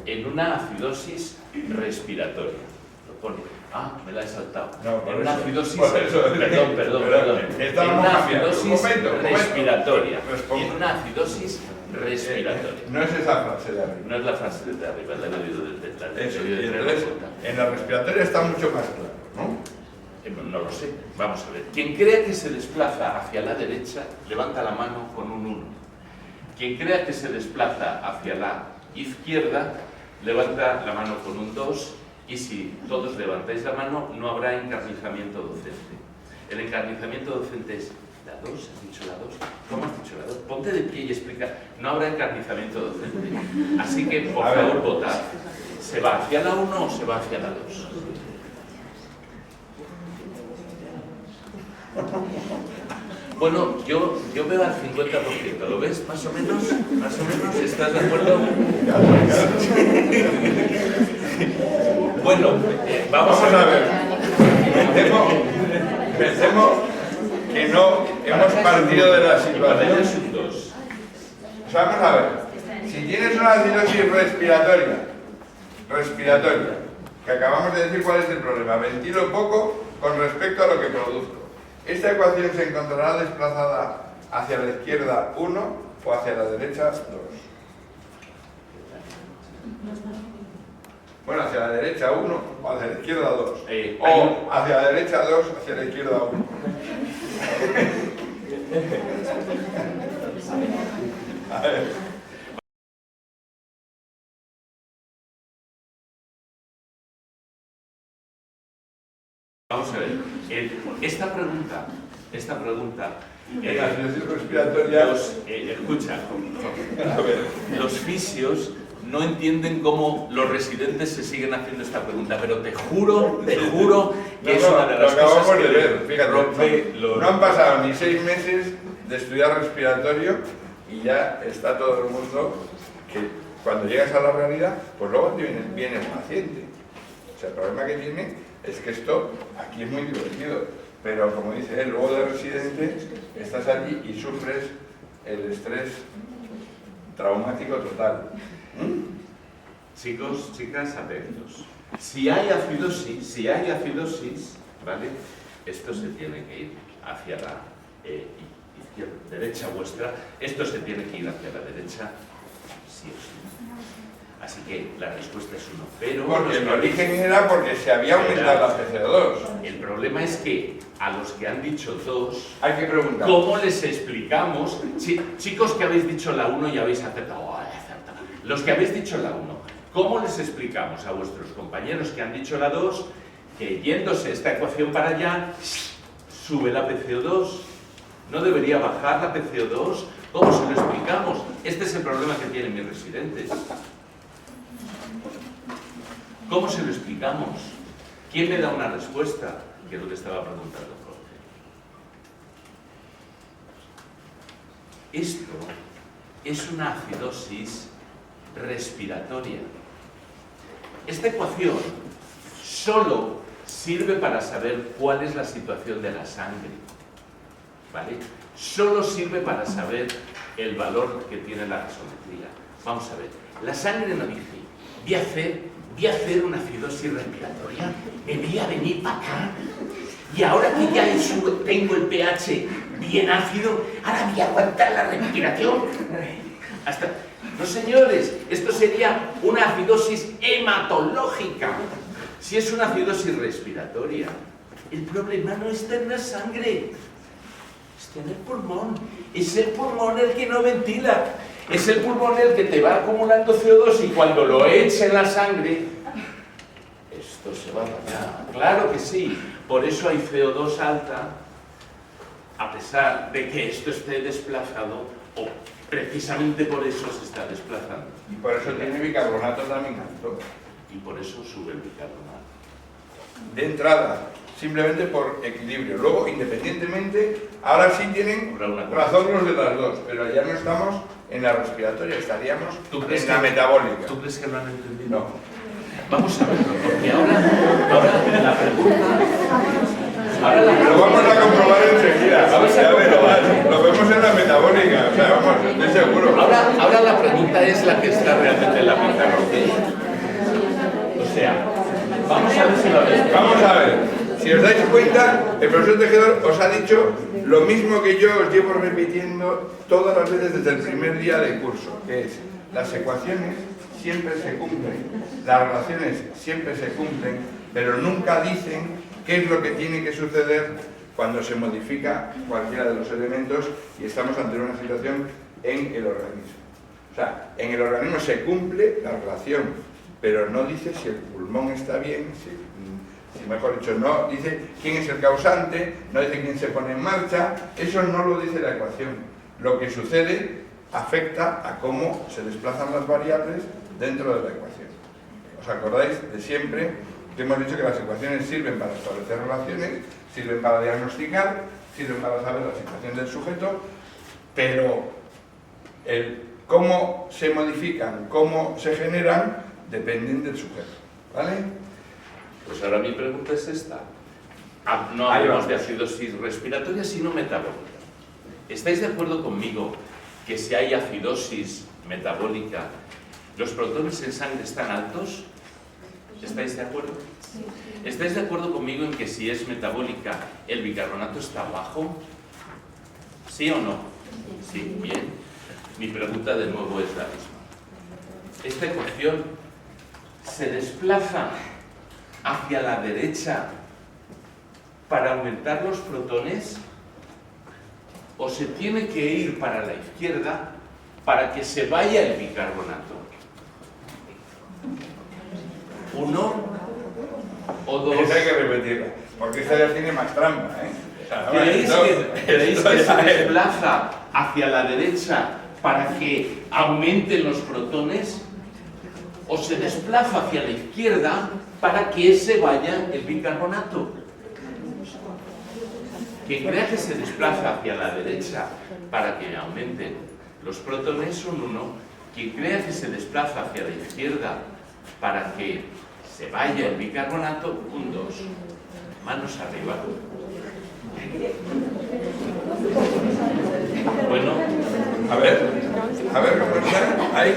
En una acidosis respiratoria. Lo pone. Ah, me la he saltado. No, en una acidosis... Perdón. En Vamos una a cambiar. acidosis Un momento. respiratoria. Responde. En una acidosis respiratoria. No es esa frase de arriba. No es la frase de arriba, la he oído desde Eso, el y entonces, en la respiratoria está mucho más claro, ¿no? No lo sé. Vamos a ver. Quien crea que se desplaza hacia la derecha, levanta la mano con un 1. Quien crea que se desplaza hacia la izquierda, levanta la mano con un 2. Y si todos levantáis la mano, no habrá encarnizamiento docente. El encarnizamiento docente es la 2, ¿has dicho la 2? ¿Cómo has dicho la 2? Ponte de pie y explica. No habrá encarnizamiento docente. Así que, por favor, votad. ¿Se va hacia la 1 o se va hacia la 2? Bueno, yo veo al 50%, ¿lo ves? Más o menos, ¿estás de acuerdo? Bueno, vamos a ver. Pensemos que no hemos partido de la situación. O sea, vamos a ver. Si tienes una acidosis respiratoria, que acabamos de decir cuál es el problema, ventilo poco con respecto a lo que produzco. Esta ecuación se encontrará desplazada hacia la izquierda 1 o hacia la derecha 2. Bueno, hacia la derecha 1 o hacia la izquierda 2. O hacia la derecha 2, hacia la izquierda 1. A ver. Vamos a ver, esta pregunta, La acidosis respiratoria. escucha, los fisios no entienden cómo los residentes se siguen haciendo esta pregunta, pero te juro que es una de las cosas que ver. Fíjate, rompe no han pasado ni 6 meses de estudiar respiratorio y ya está todo el mundo que cuando llegas a la realidad, pues luego viene el paciente. O sea, el problema que tiene es que esto aquí es muy divertido, pero como dice él, luego de residente estás allí y sufres el estrés traumático total. Chicos, chicas, atentos. Si hay acidosis, ¿vale? Esto se tiene que ir hacia la izquierda, derecha vuestra, esto se tiene que ir hacia la derecha, sí o sí. Así que la respuesta es 1. Pero porque el origen era porque se había aumentado la PCO2. El problema es que a los que han dicho 2, hay que preguntar. ¿Cómo les explicamos? Chicos que habéis dicho la 1 y habéis acertado. Los que habéis dicho la 1, ¿cómo les explicamos a vuestros compañeros que han dicho la 2 que yéndose esta ecuación para allá, sube la PCO2? ¿No debería bajar la PCO2? ¿Cómo se lo explicamos? Este es el problema que tienen mis residentes. ¿Cómo se lo explicamos? ¿Quién me da una respuesta? Que es lo que estaba preguntando el profe. Esto es una acidosis respiratoria. Esta ecuación solo sirve para saber cuál es la situación de la sangre, ¿vale? Solo sirve para saber el valor que tiene la gasometría. Vamos a ver, la sangre no dice, voy a hacer una acidosis respiratoria, me voy a venir para acá, y ahora que ya tengo el pH bien ácido, ahora voy a aguantar la respiración. No, señores, esto sería una acidosis hematológica. Si es una acidosis respiratoria, el problema no está en la sangre, está en el pulmón. Es el pulmón el que no ventila. Es el pulmón el que te va acumulando CO2 y cuando lo echa en la sangre, esto se va a dañar. Claro que sí. Por eso hay CO2 alta, a pesar de que esto esté desplazado, o precisamente por eso se está desplazando. Y por eso tiene bicarbonato también alto. Y por eso sube el bicarbonato. De entrada, simplemente por equilibrio. Luego, independientemente, ahora sí tienen razón los de las dos, pero ya no estamos en la respiratoria, estaríamos en la metabólica. ¿Tú crees que lo han entendido? No. Vamos a verlo, porque ahora la pregunta... Lo vamos a comprobar enseguida. Vamos a comprobar. Lo vemos en la metabólica, o sea, vamos, estoy seguro. Ahora la pregunta es la que está realmente en la pizarra. O sea, vamos a ver si lo ves. Vamos a ver. Si os dais cuenta, el profesor Tejedor os ha dicho lo mismo que yo os llevo repitiendo todas las veces desde el primer día del curso, que es, las ecuaciones siempre se cumplen, las relaciones siempre se cumplen, pero nunca dicen qué es lo que tiene que suceder cuando se modifica cualquiera de los elementos y estamos ante una situación en el organismo. O sea, en el organismo se cumple la relación pero no dice si el pulmón está bien, si mejor dicho, no dice quién es el causante, no dice quién se pone en marcha, eso no lo dice la ecuación. Lo que sucede afecta a cómo se desplazan las variables dentro de la ecuación. ¿Os acordáis de siempre que hemos dicho que las ecuaciones sirven para establecer relaciones, sirven para diagnosticar, sirven para saber la situación del sujeto, pero el cómo se modifican, cómo se generan, dependen del sujeto, ¿vale? Pues ahora mi pregunta es esta. No Ahí hablamos va. de acidosis respiratoria, sino metabólica. ¿Estáis de acuerdo conmigo que si hay acidosis metabólica, los protones en sangre están altos? ¿Estáis de acuerdo? ¿Estáis de acuerdo conmigo en que si es metabólica, el bicarbonato está bajo? ¿Sí o no? Sí, bien. Mi pregunta de nuevo es la misma. ¿Esta ecuación se desplaza hacia la derecha para aumentar los protones o se tiene que ir para la izquierda para que se vaya el bicarbonato? ¿Uno o dos? Esa hay que repetirla, porque esa ya tiene más trampa, ¿eh? O sea, ¿Creéis que se desplaza hacia la derecha para que aumenten los protones o se desplaza hacia la izquierda para que se vaya el bicarbonato? Quien crea que se desplaza hacia la derecha para que aumenten los protones son uno. Quien crea que se desplaza hacia la izquierda para que se vaya el bicarbonato, un dos. Manos arriba. Bueno, a ver cómo está, ahí.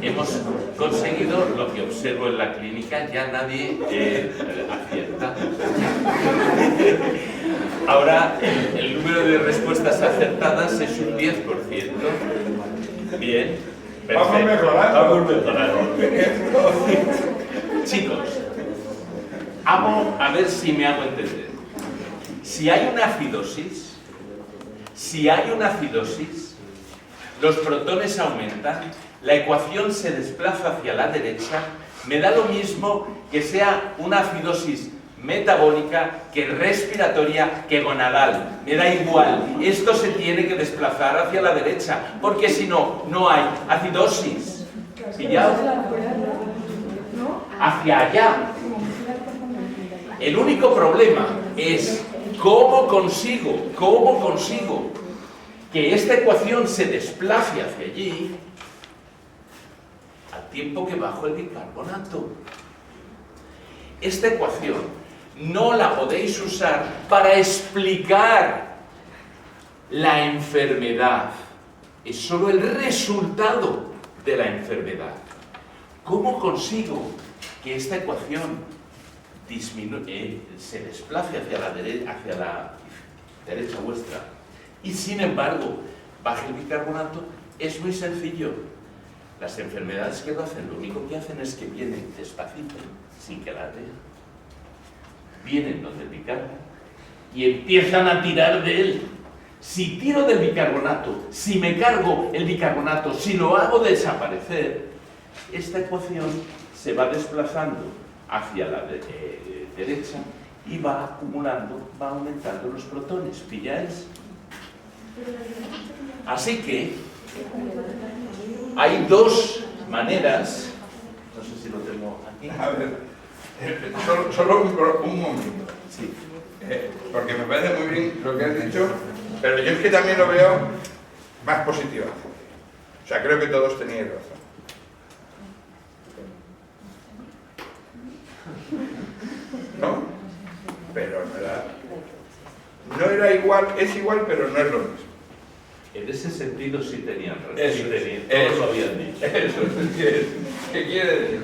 hemos conseguido lo que observo en la clínica, ya nadie acierta. Ahora el número de respuestas acertadas es un 10%. Bien, perfecto. Vamos mejorando. Vamos mejorando. Chicos, a ver si me hago entender. Si hay una acidosis, los protones aumentan, la ecuación se desplaza hacia la derecha, me da lo mismo que sea una acidosis metabólica, que respiratoria, que gonadal. Me da igual, esto se tiene que desplazar hacia la derecha, porque si no, no hay acidosis. ¿Pillado? Hacia allá. El único problema es cómo consigo que esta ecuación se desplace hacia allí al tiempo que bajo el bicarbonato. Esta ecuación no la podéis usar para explicar la enfermedad. Es solo el resultado de la enfermedad. ¿Cómo consigo que esta ecuación se desplace hacia la derecha vuestra y sin embargo baje el bicarbonato? Es muy sencillo. Las enfermedades que lo hacen, lo único que hacen es que vienen despacito, sin que la vean, vienen donde el bicarbonato y empiezan a tirar de él. Si tiro del bicarbonato, si me cargo el bicarbonato, si lo hago desaparecer, esta ecuación se va desplazando hacia la derecha y va acumulando, va aumentando los protones. ¿Pilláis? Así que hay dos maneras, no sé si lo tengo aquí. A ver, solo un momento. Sí. Porque me parece muy bien lo que has dicho, pero yo es que también lo veo más positivo. O sea, creo que todos teníais razón. ¿No? Pero no era igual, es igual, pero no es lo mismo. En ese sentido sí tenían razón. Eso, Sí tenían, todos lo habían dicho. Eso es, ¿qué quiere decir?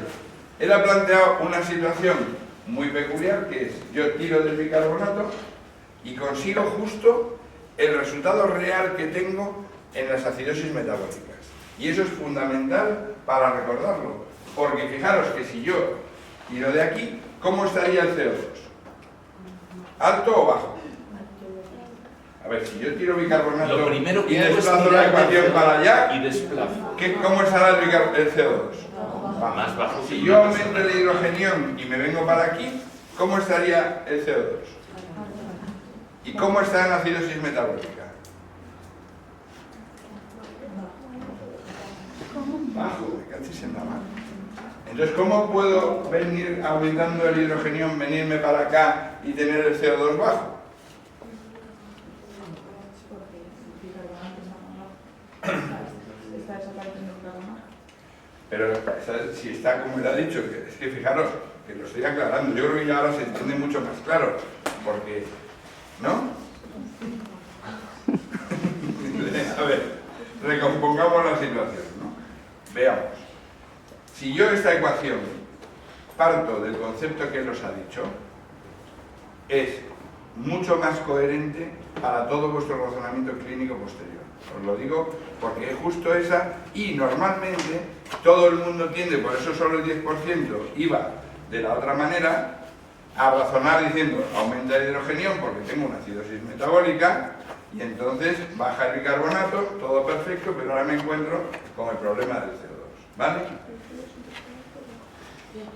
Él ha planteado una situación muy peculiar, que es, yo tiro del bicarbonato y consigo justo el resultado real que tengo en las acidosis metabólicas. Y eso es fundamental para recordarlo, porque fijaros que si yo tiro de aquí, ¿cómo estaría el CO2? ¿Alto o bajo? A ver, si yo tiro bicarbonato Lo primero que y hago es desplazo la tirar ecuación del para allá, y desplazo. ¿cómo estará el CO2? Más bajo que Si una yo aumento persona. el hidrogenión y me vengo para aquí, ¿cómo estaría el CO2? ¿Y cómo está en la acidosis metabólica? Bajo, me cachis en la mano. Entonces, ¿cómo puedo venir aumentando el hidrogenión, venirme para acá y tener el CO2 bajo? Pero si está como él ha dicho, es que fijaros, que lo estoy aclarando, yo creo que ya ahora se entiende mucho más claro, porque, ¿no? A ver, recompongamos la situación, ¿no? Veamos. Si yo esta ecuación parto del concepto que él os ha dicho, es mucho más coherente para todo vuestro razonamiento clínico posterior. Os lo digo porque es justo esa, y normalmente todo el mundo tiende, por eso solo el 10% iba de la otra manera, a razonar diciendo aumenta el hidrogenión porque tengo una acidosis metabólica y entonces baja el bicarbonato, todo perfecto, pero ahora me encuentro con el problema del CO2, ¿vale?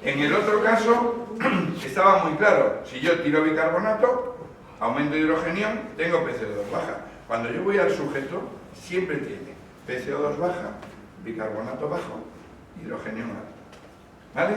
En el otro caso estaba muy claro, si yo tiro bicarbonato, aumento hidrogenión, tengo PCO2 baja. Cuando yo voy al sujeto, siempre tiene PCO2 baja, bicarbonato bajo, hidrogenión alto, ¿vale?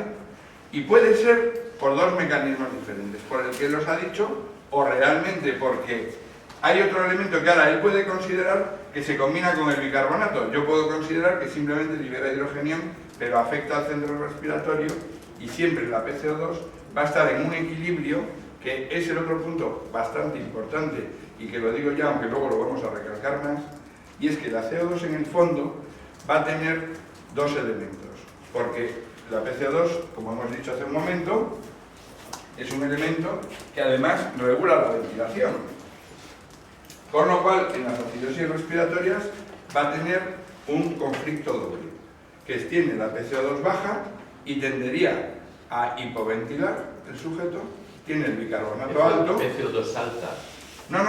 Y puede ser por dos mecanismos diferentes, por el que él os ha dicho, o realmente porque hay otro elemento que ahora él puede considerar que se combina con el bicarbonato. Yo puedo considerar que simplemente libera hidrogenión, pero afecta al centro respiratorio y siempre la PCO2 va a estar en un equilibrio, que es el otro punto bastante importante y que lo digo ya, aunque luego lo vamos a recalcar más, y es que la CO2 en el fondo va a tener dos elementos, porque la PCO2, como hemos dicho hace un momento, es un elemento que además regula la ventilación, con lo cual en las acidosis respiratorias va a tener un conflicto doble, que tiene la PCO2 baja y tendería a hipoventilar el sujeto, tiene el bicarbonato alto. PCO2 alta. No,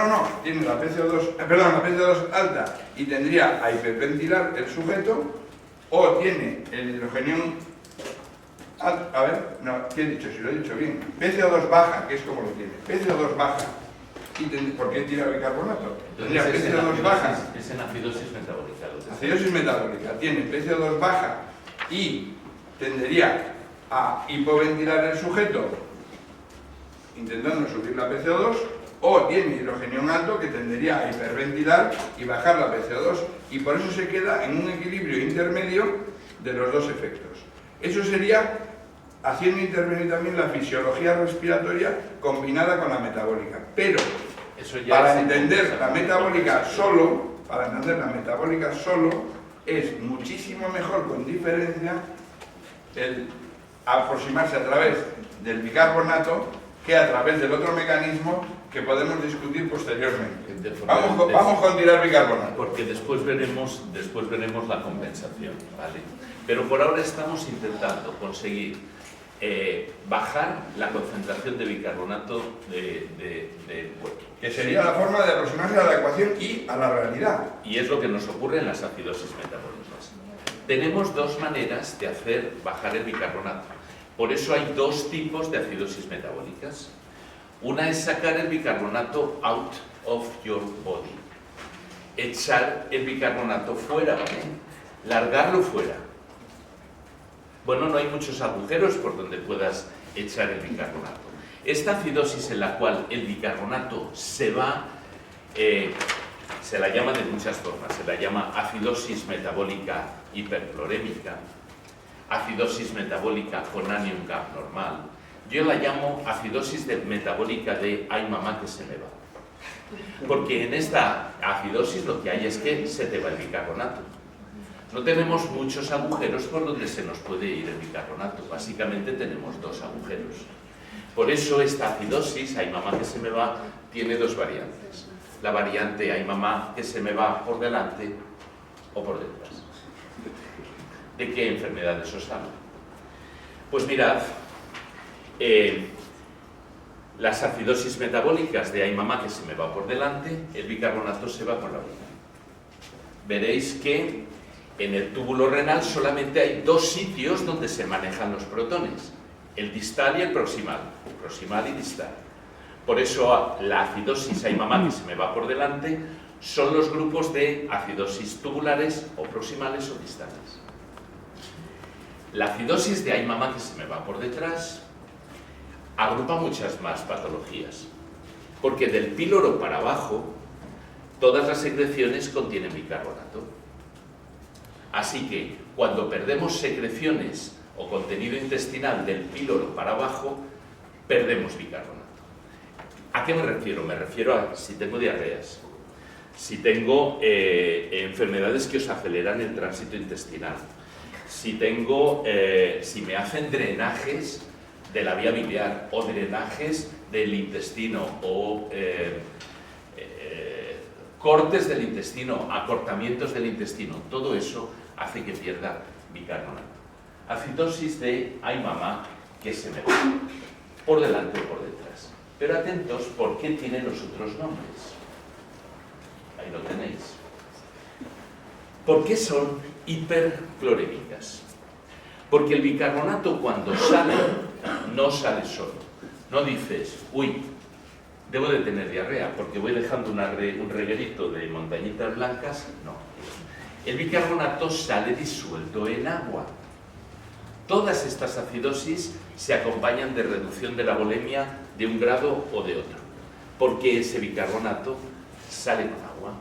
tiene la PCO2 alta y tendría a hiperventilar el sujeto, o tiene el hidrogenión alto, a ver, no, ¿qué he dicho? Si lo he dicho bien, PCO2 baja, que es como lo tiene, PCO2 baja, ¿por qué tira bicarbonato? Tendría PCO2 baja. Es en acidosis metabólica. Acidosis metabólica, tiene PCO2 baja y tendería a hipoventilar el sujeto intentando subir la PCO2, o tiene hidrogenión alto que tendería a hiperventilar y bajar la PCO2, y por eso se queda en un equilibrio intermedio de los dos efectos. Eso sería haciendo intervenir también la fisiología respiratoria combinada con la metabólica, pero para entender la metabólica solo, es muchísimo mejor, con diferencia, el aproximarse a través del bicarbonato que a través del otro mecanismo que podemos discutir posteriormente. Vamos con tirar bicarbonato. Porque después veremos la compensación, ¿vale? Pero por ahora estamos intentando conseguir bajar la concentración de bicarbonato del cuerpo. Que sería la forma de aproximarse a la ecuación y a la realidad. Y es lo que nos ocurre en las acidosis metabólicas. Tenemos dos maneras de hacer bajar el bicarbonato. Por eso hay dos tipos de acidosis metabólicas. Una es sacar el bicarbonato out of your body. Echar el bicarbonato fuera, ¿vale? Largarlo fuera. Bueno, no hay muchos agujeros por donde puedas echar el bicarbonato. Esta acidosis en la cual el bicarbonato se va, se la llama de muchas formas. Se la llama acidosis metabólica hiperclorémica, acidosis metabólica con anion gap normal. Yo la llamo acidosis metabólica de ay mamá que se me va. Porque en esta acidosis lo que hay es que se te va el bicarbonato. No tenemos muchos agujeros por donde se nos puede ir el bicarbonato. Básicamente tenemos dos agujeros. Por eso esta acidosis, ay mamá que se me va, tiene dos variantes. La variante ay mamá que se me va por delante o por detrás. ¿De qué enfermedades os hablo? Pues mirad, las acidosis metabólicas de ay mamá que se me va por delante, el bicarbonato se va por la orina. Veréis que En el túbulo renal solamente hay dos sitios donde se manejan los protones, el distal y el proximal y distal. Por eso la acidosis ay mamá, que se me va por delante, son los grupos de acidosis tubulares o proximales o distales. La acidosis de ay mamá, que se me va por detrás, agrupa muchas más patologías, porque del píloro para abajo todas las secreciones contienen bicarbonato. Así que cuando perdemos secreciones o contenido intestinal del píloro para abajo, perdemos bicarbonato. ¿A qué me refiero? Me refiero a si tengo diarreas, si tengo enfermedades que os aceleran el tránsito intestinal, si me hacen drenajes de la vía biliar o drenajes del intestino o cortes del intestino, acortamientos del intestino, todo eso hace que pierda bicarbonato. Acidosis de ay mamá, que se me va por delante o por detrás. Pero atentos, ¿por qué tiene los otros nombres? Ahí lo tenéis. ¿Por qué son hiperclorémicas? Porque el bicarbonato cuando sale, no sale solo. No dices, uy, debo de tener diarrea porque voy dejando un reguerito de montañitas blancas. No. El bicarbonato sale disuelto en agua. Todas estas acidosis se acompañan de reducción de la volemia de un grado o de otro, porque ese bicarbonato sale con agua.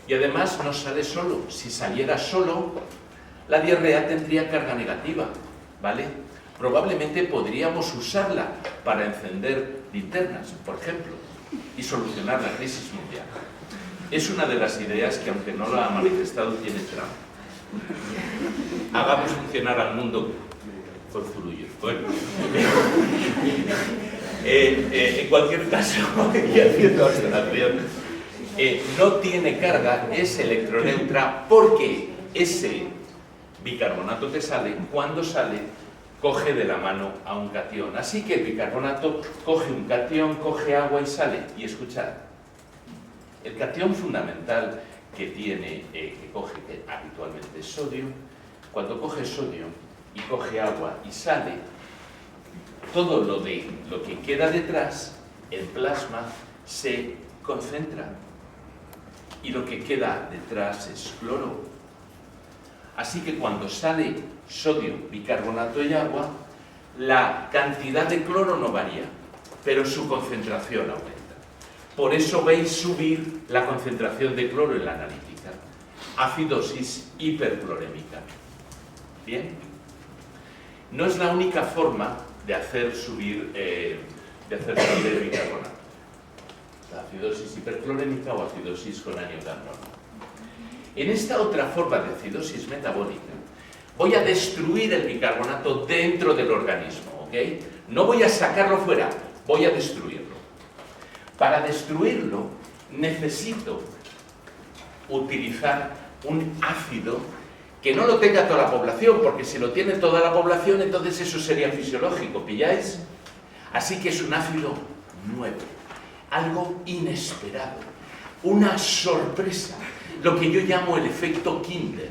Y además no sale solo. Si saliera solo, la diarrea tendría carga negativa, ¿vale? Probablemente podríamos usarla para encender linternas, por ejemplo, y solucionar la crisis mundial. Es una de las ideas que, aunque no lo ha manifestado, tiene Trump. Hagamos funcionar al mundo por zurullos. Bueno, en cualquier caso, y haciendo abstracción, no tiene carga, es electroneutra, porque ese bicarbonato que sale, cuando sale, coge de la mano a un catión. Así que el bicarbonato coge un catión, coge agua y sale. Y escuchad, el catión fundamental que tiene, que coge habitualmente sodio, cuando coge sodio y coge agua y sale, todo lo que queda detrás, el plasma, se concentra. Y lo que queda detrás es cloro. Así que cuando sale sodio, bicarbonato y agua, la cantidad de cloro no varía, pero su concentración aumenta. Por eso veis subir la concentración de cloro en la analítica. Acidosis hiperclorémica. ¿Bien? No es la única forma de hacer subir el bicarbonato. La acidosis hiperclorémica o acidosis con aniocarbón. En esta otra forma de acidosis metabólica, voy a destruir el bicarbonato dentro del organismo, ¿ok? No voy a sacarlo fuera, voy a destruirlo. Para destruirlo, necesito utilizar un ácido que no lo tenga toda la población, porque si lo tiene toda la población, entonces eso sería fisiológico, ¿pilláis? Así que es un ácido nuevo, algo inesperado, una sorpresa, lo que yo llamo el efecto Kinder.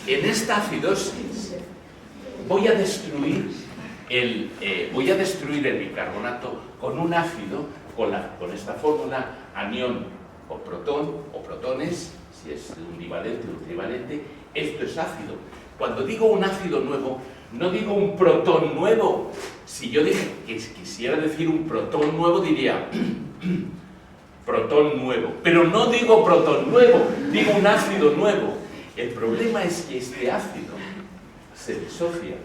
En esta acidosis voy a destruir el bicarbonato con un ácido, con esta fórmula, anión o protón, o protones, si es un bivalente o un trivalente. Esto es ácido. Cuando digo un ácido nuevo, no digo un protón nuevo. Si yo quisiera decir un protón nuevo, diría protón nuevo. Pero no digo protón nuevo, digo un ácido nuevo. El problema es que este ácido se disocia.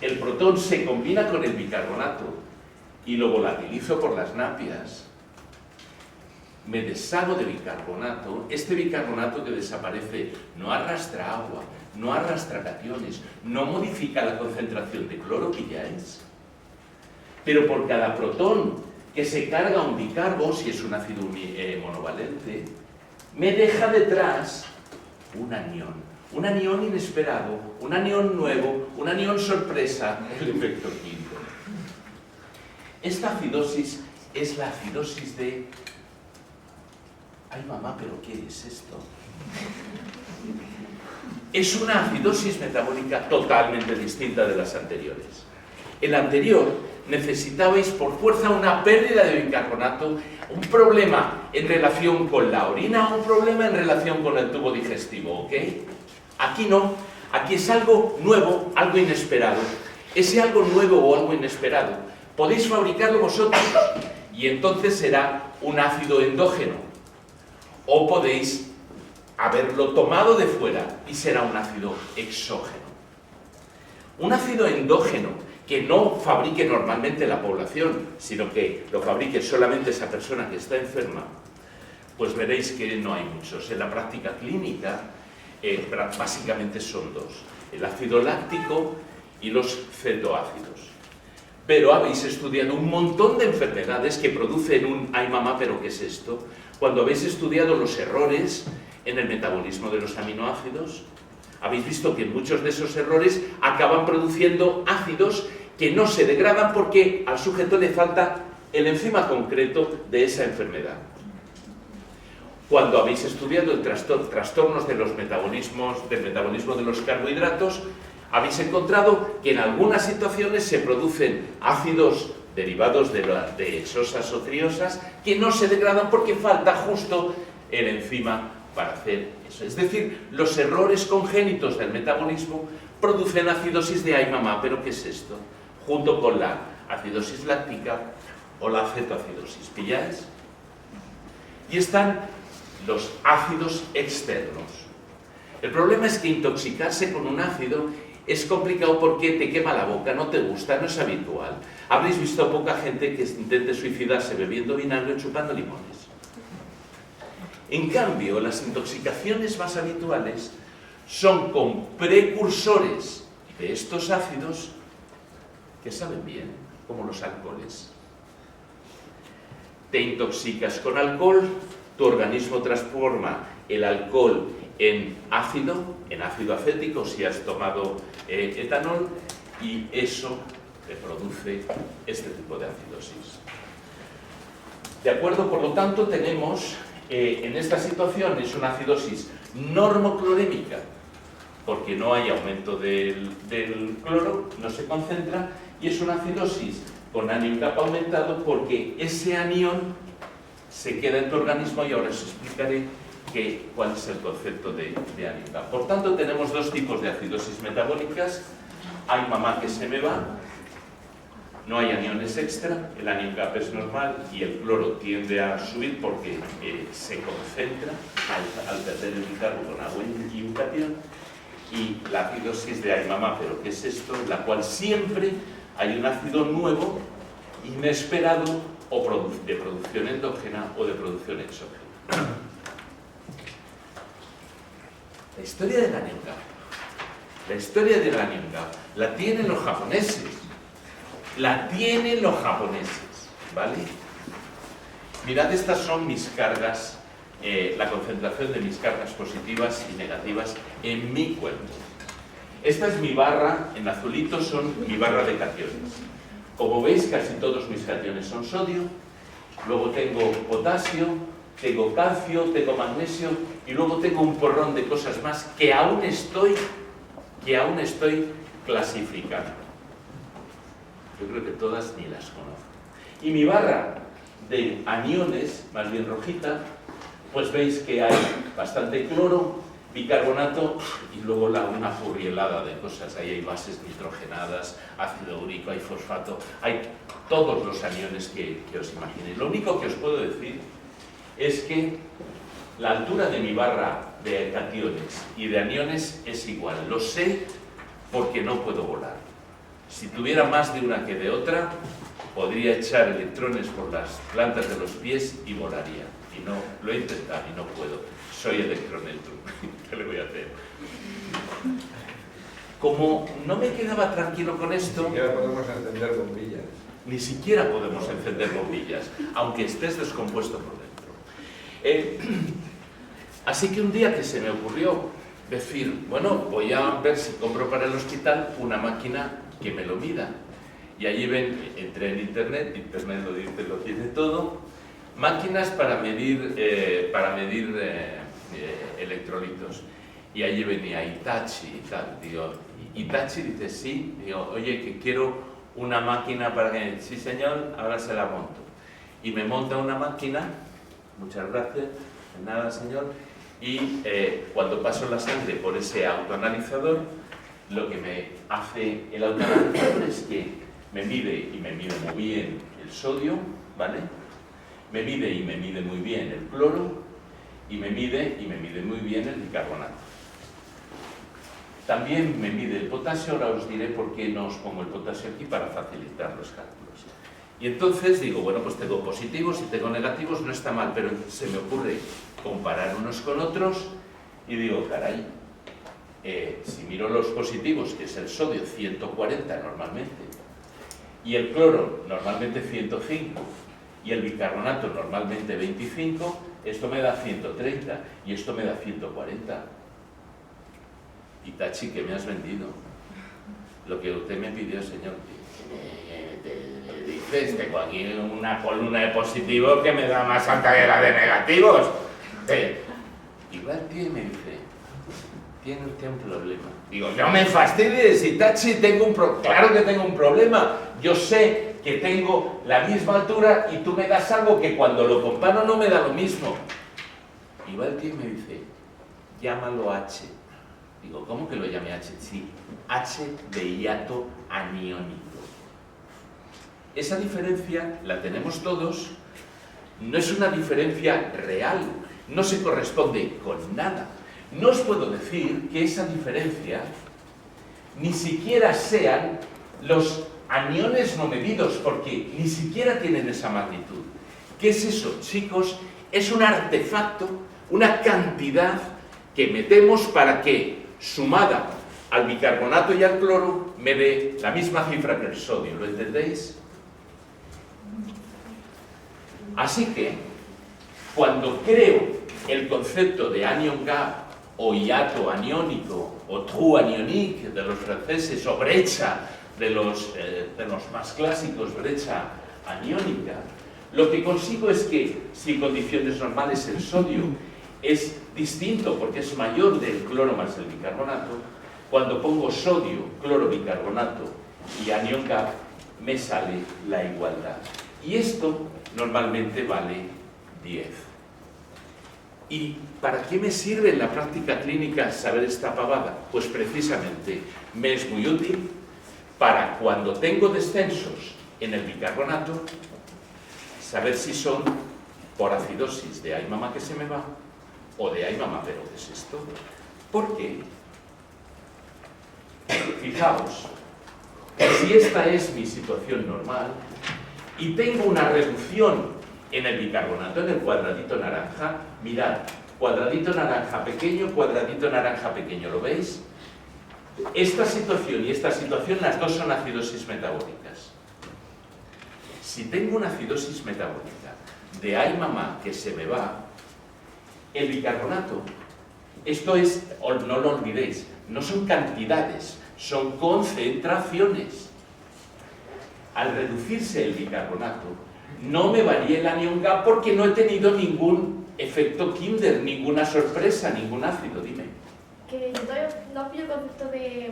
El protón se combina con el bicarbonato y lo volatilizo por las napias. Me deshago de bicarbonato. Este bicarbonato que desaparece no arrastra agua, no arrastra cationes, no modifica la concentración de cloro, ¿pilláis? Pero por cada protón que se carga un bicarbo, si es un ácido monovalente, me deja detrás un anión inesperado, un anión nuevo, un anión sorpresa, el efecto Kinder. Esta acidosis es la acidosis de Ay, mamá, ¿pero qué es esto? Es una acidosis metabólica totalmente distinta de las anteriores. En la anterior necesitabais por fuerza una pérdida de bicarbonato, un problema en relación con la orina, un problema en relación con el tubo digestivo, ¿ok? Aquí no, aquí es algo nuevo, algo inesperado. Ese algo nuevo o algo inesperado podéis fabricarlo vosotros y entonces será un ácido endógeno. O podéis haberlo tomado de fuera y será un ácido exógeno. Un ácido endógeno que no fabrique normalmente la población, sino que lo fabrique solamente esa persona que está enferma, pues veréis que no hay muchos. En la práctica clínica básicamente son dos, el ácido láctico y los cetoácidos. Pero habéis estudiado un montón de enfermedades que producen un ¡ay mamá, pero qué es esto! Cuando habéis estudiado los errores en el metabolismo de los aminoácidos, habéis visto que muchos de esos errores acaban produciendo ácidos que no se degradan porque al sujeto le falta el enzima concreto de esa enfermedad. Cuando habéis estudiado el trastornos de los del metabolismo de los carbohidratos, habéis encontrado que en algunas situaciones se producen ácidos derivados de sosas o triosas que no se degradan porque falta justo el enzima para hacer eso. Es decir, los errores congénitos del metabolismo producen acidosis de ¡ay mamá, pero qué es esto! Junto con la acidosis láctica o la cetoacidosis. ¿Pilláis? Y están los ácidos externos. El problema es que intoxicarse con un ácido es complicado porque te quema la boca, no te gusta, no es habitual. Habréis visto poca gente que intente suicidarse bebiendo vinagre o chupando limones. En cambio, las intoxicaciones más habituales son con precursores de estos ácidos que saben bien, como los alcoholes. Te intoxicas con alcohol, tu organismo transforma el alcohol en ácido acético si has tomado etanol, y eso te produce este tipo de acidosis. De acuerdo, por lo tanto, tenemos en esta situación es una acidosis normoclorémica, porque no hay aumento del cloro, no se concentra, y es una acidosis con anión kappa aumentado porque ese anión se queda en tu organismo, y ahora os explicaré cuál es el concepto de anión kappa. Por tanto, tenemos dos tipos de acidosis metabólicas. Hay mamá que se me va, no hay aniones extra, el anión kappa es normal y el cloro tiende a subir porque se concentra al perder el bicarbonato con agua y un catión, y la acidosis de ay mamá, pero ¿qué es esto? En la cual siempre hay un ácido nuevo, inesperado, o de producción endógena o de producción exógena. La historia del anión kappa, la historia del anión kappa, la tienen los japoneses. La tienen los japoneses, ¿vale? Mirad, estas son mis cargas, la concentración de mis cargas positivas y negativas en mi cuerpo. Esta es mi barra, en azulito son mi barra de cationes. Como veis, casi todos mis cationes son sodio, luego tengo potasio, tengo calcio, tengo magnesio, y luego tengo un porrón de cosas más que aún estoy clasificando. Yo creo que todas ni las conozco. Y mi barra de aniones, más bien rojita, pues veis que hay bastante cloro, bicarbonato y luego una furrielada de cosas. Ahí hay bases nitrogenadas, ácido úrico, hay fosfato, hay todos los aniones que os imaginéis. Lo único que os puedo decir es que la altura de mi barra de cationes y de aniones es igual. Lo sé porque no puedo volar. Si tuviera más de una que de otra, podría echar electrones por las plantas de los pies y volaría. Y no, lo he intentado y no puedo. Soy electroneutro. ¿Qué le voy a hacer? Como no me quedaba tranquilo con esto... Ni siquiera podemos encender bombillas. Ni siquiera podemos encender bombillas, aunque estés descompuesto por dentro. Así que un día que se me ocurrió decir, bueno, voy a ver si compro para el hospital una máquina que me lo mida. Y allí entré en internet lo tiene todo, máquinas para medir electrolitos. Y allí venía Hitachi y tal. Digo, Hitachi dice sí. Digo, oye, que quiero una máquina para que... Sí, señor, ahora se la monto. Y me monta una máquina, muchas gracias, de nada, señor. Y cuando paso la sangre por ese autoanalizador, lo que me hace el autoanalizador es que me mide, y me mide muy bien el sodio, ¿vale? Me mide y me mide muy bien el cloro, y me mide muy bien el bicarbonato. También me mide el potasio, ahora os diré por qué no os pongo el potasio aquí para facilitar los cálculos. Y entonces digo, bueno, pues tengo positivos y tengo negativos, no está mal, pero se me ocurre comparar unos con otros y digo, caray, si miro los positivos, que es el sodio 140 normalmente, y el cloro normalmente 105, y el bicarbonato normalmente 25, esto me da 130 y esto me da 140. Hitachi, ¿qué me has vendido? Lo que usted me pidió, señor. Dices, tengo aquí una columna de positivos que me da más alta que la de negativos. Y va el tío y me dice, tiene usted un problema. Digo, no me fastidies, Hitachi, tengo un problema. Claro que tengo un problema. Yo sé que tengo la misma altura y tú me das algo que cuando lo comparo no me da lo mismo. Y va el tío y me dice, llámalo H. Digo, ¿cómo que lo llame H? Sí, H de hiato aniónico. Esa diferencia la tenemos todos, no es una diferencia real, no se corresponde con nada. No os puedo decir que esa diferencia ni siquiera sean los aniones no medidos, porque ni siquiera tienen esa magnitud. ¿Qué es eso, chicos? Es un artefacto, una cantidad que metemos para que, sumada al bicarbonato y al cloro, me dé la misma cifra que el sodio. ¿Lo entendéis? Así que, cuando creo el concepto de anion gap, o hiato aniónico, o trou anionique de los franceses, o brecha de los más clásicos, brecha aniónica, lo que consigo es que, si en condiciones normales el sodio es distinto porque es mayor del cloro más el bicarbonato, cuando pongo sodio, cloro, bicarbonato y anion gap, me sale la igualdad. Y esto normalmente vale 10. ¿Y para qué me sirve en la práctica clínica saber esta pavada? Pues precisamente me es muy útil para cuando tengo descensos en el bicarbonato, saber si son por acidosis de ay mamá que se me va o de ay mamá pero ¿qué es esto? Porque, fijaos, si esta es mi situación normal y tengo una reducción en el bicarbonato, en el cuadradito naranja, mirad, cuadradito naranja pequeño, ¿lo veis? Esta situación y esta situación, las dos son acidosis metabólicas. Si tengo una acidosis metabólica de ay mamá que se me va, el bicarbonato, esto es, no lo olvidéis, no son cantidades, son concentraciones. Al reducirse el bicarbonato, no me varía el anion gap porque no he tenido ningún efecto Kinder, ninguna sorpresa, ningún ácido. Dime. Que yo todavía no pillo el concepto de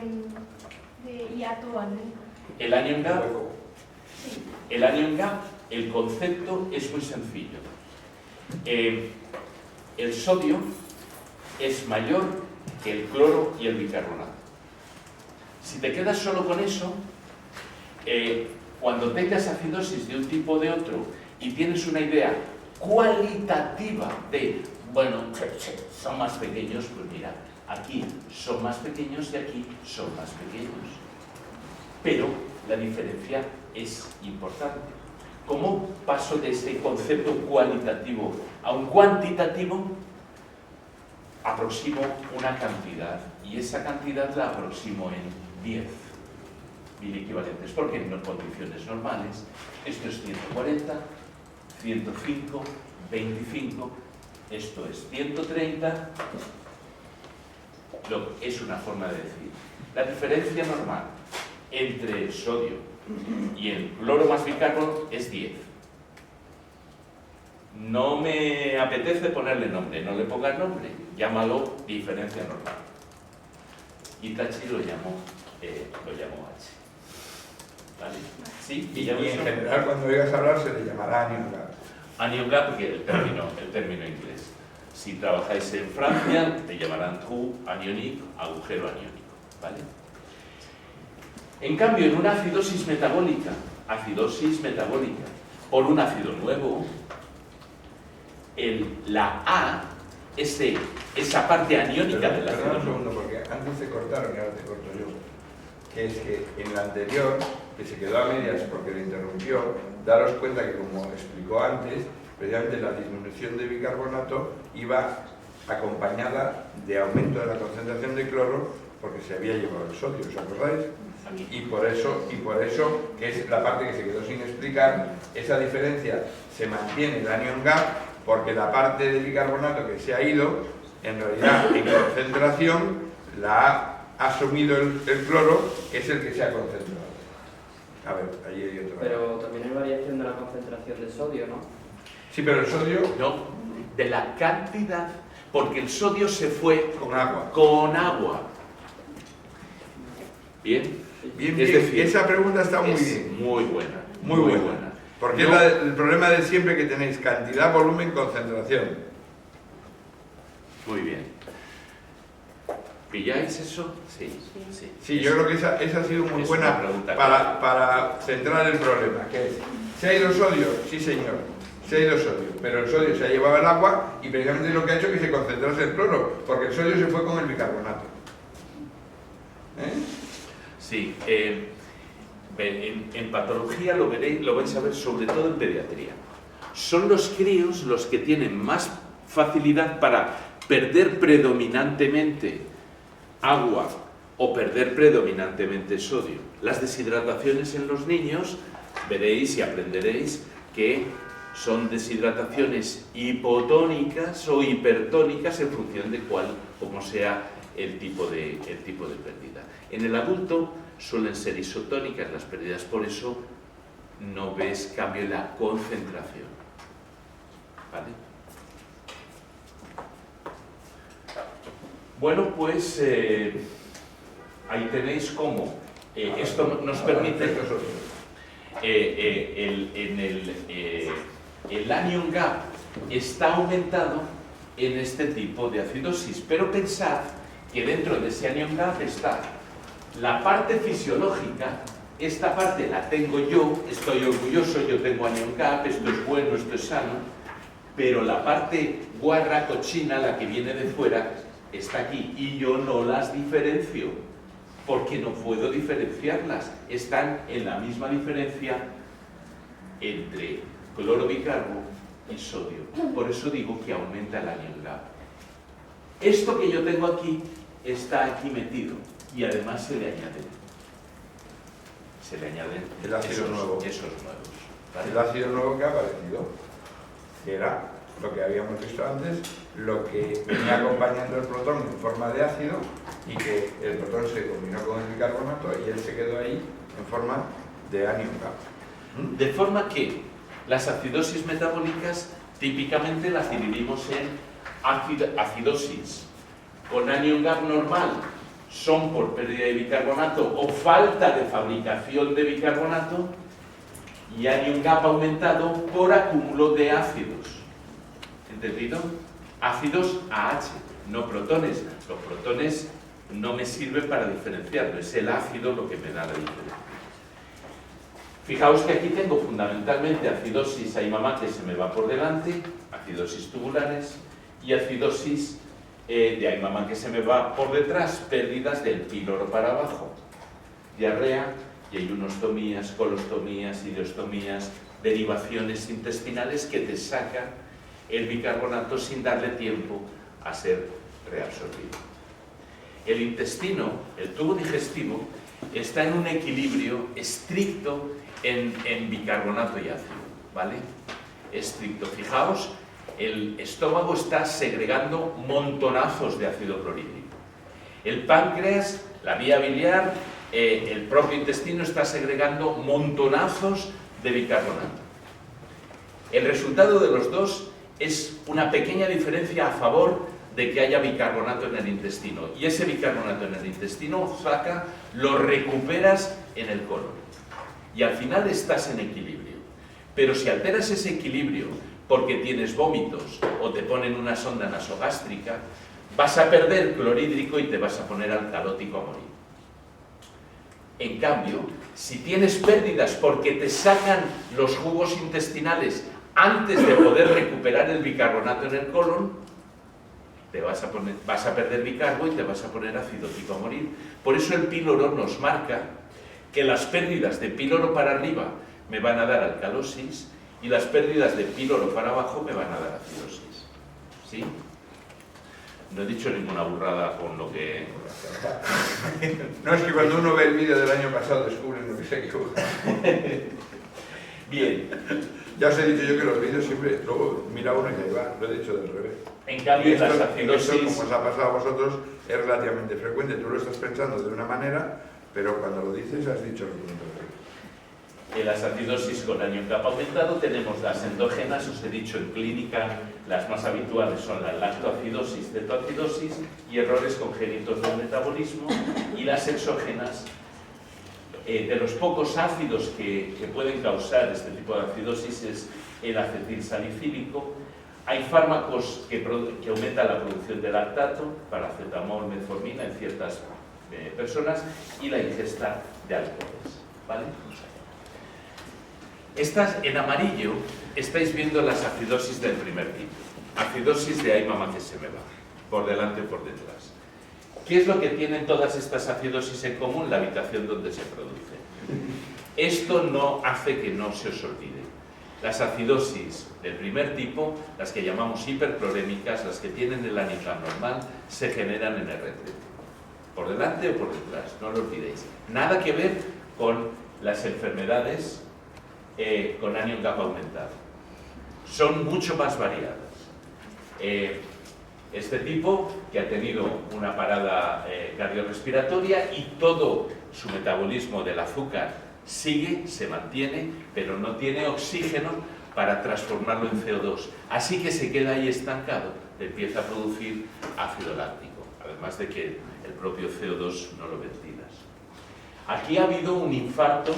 hiato aniónico. El anion gap, Sí. el anion gap, el concepto es muy sencillo. El sodio es mayor que el cloro y el bicarbonato. Si te quedas solo con eso, cuando tengas acidosis de un tipo o de otro y tienes una idea cualitativa de, bueno, son más pequeños, pues mira, aquí son más pequeños y aquí son más pequeños. Pero la diferencia es importante. ¿Cómo paso de ese concepto cualitativo a un cuantitativo? Aproximo una cantidad y esa cantidad la aproximo en 10 equivalentes, porque en condiciones normales esto es 140, 105, 25, esto es 130, es una forma de decir. La diferencia normal entre el sodio y el cloro más bicarbonato es 10. No me apetece ponerle nombre, no le pongas nombre, llámalo diferencia normal. Itachi lo llamó H. ¿Vale? ¿Sí? Y en general, cuando oigas hablar, se le llamará anion gap. Anion gap, porque el término inglés. Si trabajáis en Francia, te llamarán trou anionique, agujero aniónico. ¿Vale? En cambio, en una acidosis metabólica, por un ácido nuevo, la A, esa parte aniónica del ácido Perdón un nuevo. segundo, porque antes te cortaron y ahora te corto yo. Que es que en la anterior, que se quedó a medias porque le interrumpió, daros cuenta que, como explicó antes, precisamente la disminución de bicarbonato iba acompañada de aumento de la concentración de cloro porque se había llevado el sodio, ¿os acordáis? Y por eso, que es la parte que se quedó sin explicar, esa diferencia se mantiene el anion gap porque la parte de bicarbonato que se ha ido, en realidad en concentración, la ha asumido el cloro, que es el que se ha concentrado. A ver, ahí hay otro. Pero también hay variación de la concentración de sodio, ¿no? Sí, pero el sodio No, de la cantidad, porque el sodio se fue con agua. con agua. ¿Bien? Bien, Es bien. decir, Esa pregunta está muy es bien. muy buena. Muy buena. Porque No. es el problema de siempre que tenéis cantidad, volumen, concentración. Muy bien. ¿Pilláis eso? Sí. Sí, yo creo que esa ha sido muy Es buena una pregunta para centrar el problema, que es, ¿se ha ido sodio? Sí, señor, se ha ido sodio, pero el sodio se ha llevado el agua y precisamente lo que ha hecho es que se concentrase el cloro, porque el sodio se fue con el bicarbonato. Sí. En patología lo vais a ver sobre todo en pediatría. Son los críos los que tienen más facilidad para perder predominantemente agua o perder predominantemente sodio. Las deshidrataciones en los niños, veréis y aprenderéis que son deshidrataciones hipotónicas o hipertónicas en función de cómo sea el tipo de pérdida. En el adulto suelen ser isotónicas las pérdidas, por eso no ves cambio en la concentración. ¿Vale? Bueno, pues ahí tenéis cómo esto nos permite el anion gap está aumentado en este tipo de acidosis, pero pensad que dentro de ese anion gap está la parte fisiológica. Esta parte la tengo yo, estoy orgulloso, yo tengo anion gap, esto es bueno, esto es sano, pero la parte guarra, cochina, la que viene de fuera, está aquí y yo no las diferencio porque no puedo diferenciarlas, están en la misma diferencia entre cloro bicarbo y sodio, por eso digo que aumenta el anion gap. Esto que yo tengo aquí está aquí metido y además se le añaden El ácido nuevo. esos nuevos, ¿vale? El ácido nuevo que ha aparecido, que era lo que habíamos visto antes, lo que venía acompañando el protón en forma de ácido y que el protón se combinó con el bicarbonato y él se quedó ahí en forma de anion gap. De forma que las acidosis metabólicas típicamente las dividimos en acidosis con anion gap normal, son por pérdida de bicarbonato o falta de fabricación de bicarbonato, y anion gap aumentado por acúmulo de ácidos. ¿Entendido? Ácidos AH, no protones. Los protones no me sirven para diferenciarlo, es el ácido lo que me da la diferencia. Fijaos que aquí tengo fundamentalmente acidosis hay mamá que se me va por delante, acidosis tubulares, y acidosis de hay mamá que se me va por detrás, pérdidas del píloro para abajo, diarrea, y hay unostomías, colostomías, ileostomías, derivaciones intestinales que te sacan el bicarbonato sin darle tiempo a ser reabsorbido. El intestino, el tubo digestivo, está en un equilibrio estricto en bicarbonato y ácido, ¿vale? Estricto. Fijaos, el estómago está segregando montonazos de ácido clorhídrico. El páncreas, la vía biliar, el propio intestino está segregando montonazos de bicarbonato. El resultado de los dos es una pequeña diferencia a favor de que haya bicarbonato en el intestino. Y ese bicarbonato en el intestino, flaca, lo recuperas en el colon. Y al final estás en equilibrio. Pero si alteras ese equilibrio porque tienes vómitos o te ponen una sonda nasogástrica, vas a perder clorhídrico y te vas a poner alcalótico a morir. En cambio, si tienes pérdidas porque te sacan los jugos intestinales antes de poder recuperar el bicarbonato en el colon, vas a perder bicarbo y te vas a poner acidótico a morir. Por eso el píloro nos marca que las pérdidas de píloro para arriba me van a dar alcalosis y las pérdidas de píloro para abajo me van a dar acidosis. ¿Sí? No he dicho ninguna burrada con lo que... No, es que cuando uno ve el vídeo del año pasado descubren lo que se equivoca. Bien. Ya os he dicho yo que los vídeos siempre, luego mira uno y ahí va, lo he dicho del revés. En cambio, Y las esto, acidosis... como os ha pasado a vosotros, es relativamente frecuente. Tú lo estás pensando de una manera, pero cuando lo dices has dicho lo contrario. En las acidosis con daño en capa aumentado tenemos las endógenas, os he dicho en clínica, las más habituales son la lactoacidosis, cetoacidosis y errores congénitos del metabolismo, y las exógenas, de los pocos ácidos que pueden causar este tipo de acidosis es el acetilsalicílico. Hay fármacos que aumentan la producción de lactato, paracetamol, metformina en ciertas personas, y la ingesta de alcoholes, ¿vale? Estas, en amarillo, estáis viendo las acidosis del primer tipo. Acidosis de ay mamá que se me va, por delante o por detrás. ¿Qué es lo que tienen todas estas acidosis en común? La habitación donde se produce. Esto no hace que no se os olvide. Las acidosis del primer tipo, las que llamamos hiperclorémicas, las que tienen el ANICAM normal, se generan en R3. Por delante o por detrás, no lo olvidéis. Nada que ver con las enfermedades con anión capa aumentado. Son mucho más variadas. Este tipo, que ha tenido una parada cardiorrespiratoria y todo su metabolismo del azúcar sigue, se mantiene, pero no tiene oxígeno para transformarlo en CO2. Así que se queda ahí estancado, empieza a producir ácido láctico, además de que el propio CO2 no lo ventilas. Aquí ha habido un infarto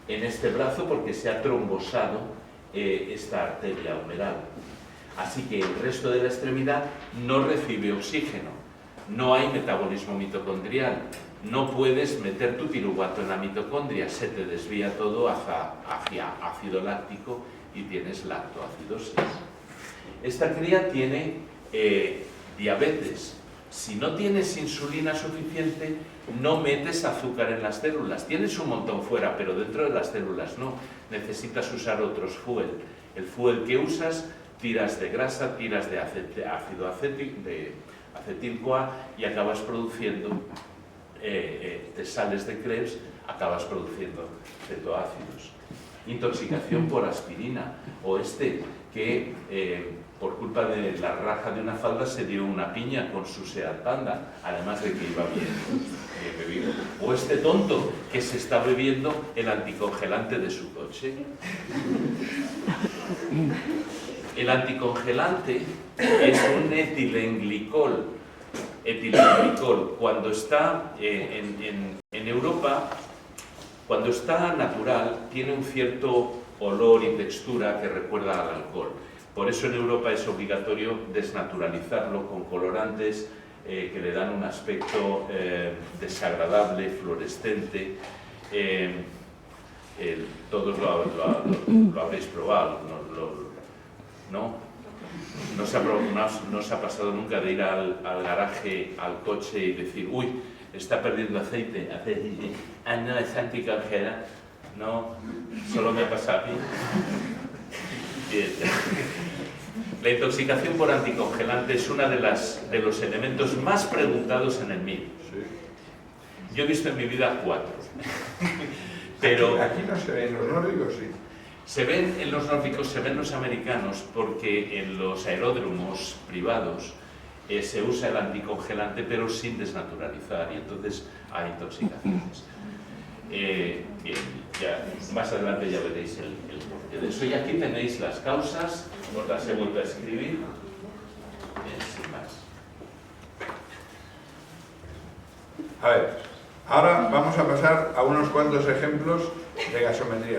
en este brazo porque se ha trombosado esta arteria humeral. Así que el resto de la extremidad no recibe oxígeno, no hay metabolismo mitocondrial, no puedes meter tu piruvato en la mitocondria, se te desvía todo hacia ácido láctico y tienes lactoacidosis. Esta cría tiene diabetes. Si no tienes insulina suficiente, no metes azúcar en las células. Tienes un montón fuera, pero dentro de las células no. Necesitas usar otros fuel. El fuel que usas, tiras de grasa, tiras de ácido acetil-CoA y acabas produciendo, te sales de Krebs, acabas produciendo cetoácidos. Intoxicación por aspirina, o que por culpa de la raja de una falda se dio una piña con su Seat Panda, además de que iba bien bebido. O este tonto que se está bebiendo el anticongelante de su coche. El anticongelante es un etilenglicol. Cuando está en Europa, cuando está natural, tiene un cierto olor y textura que recuerda al alcohol. Por eso en Europa es obligatorio desnaturalizarlo con colorantes que le dan un aspecto desagradable, fluorescente. Todos lo habréis probado, ¿no? No se ha pasado nunca de ir al garaje, al coche y decir, uy, está perdiendo aceite. No, es anticongelante. No, solo me pasa a mí. Bien. La intoxicación por anticongelante es uno de los elementos más preguntados en el MIR. Yo he visto en mi vida 4. Pero aquí no se ven, los nórdicos sí. Se ven en los nórdicos, se ven en los americanos, porque en los aeródromos privados se usa el anticongelante pero sin desnaturalizar y entonces hay intoxicaciones. Ya, más adelante ya veréis el porqué de eso. Y aquí tenéis las causas, os las he vuelto a escribir, sin más. A ver, ahora vamos a pasar a unos cuantos ejemplos de gasometría.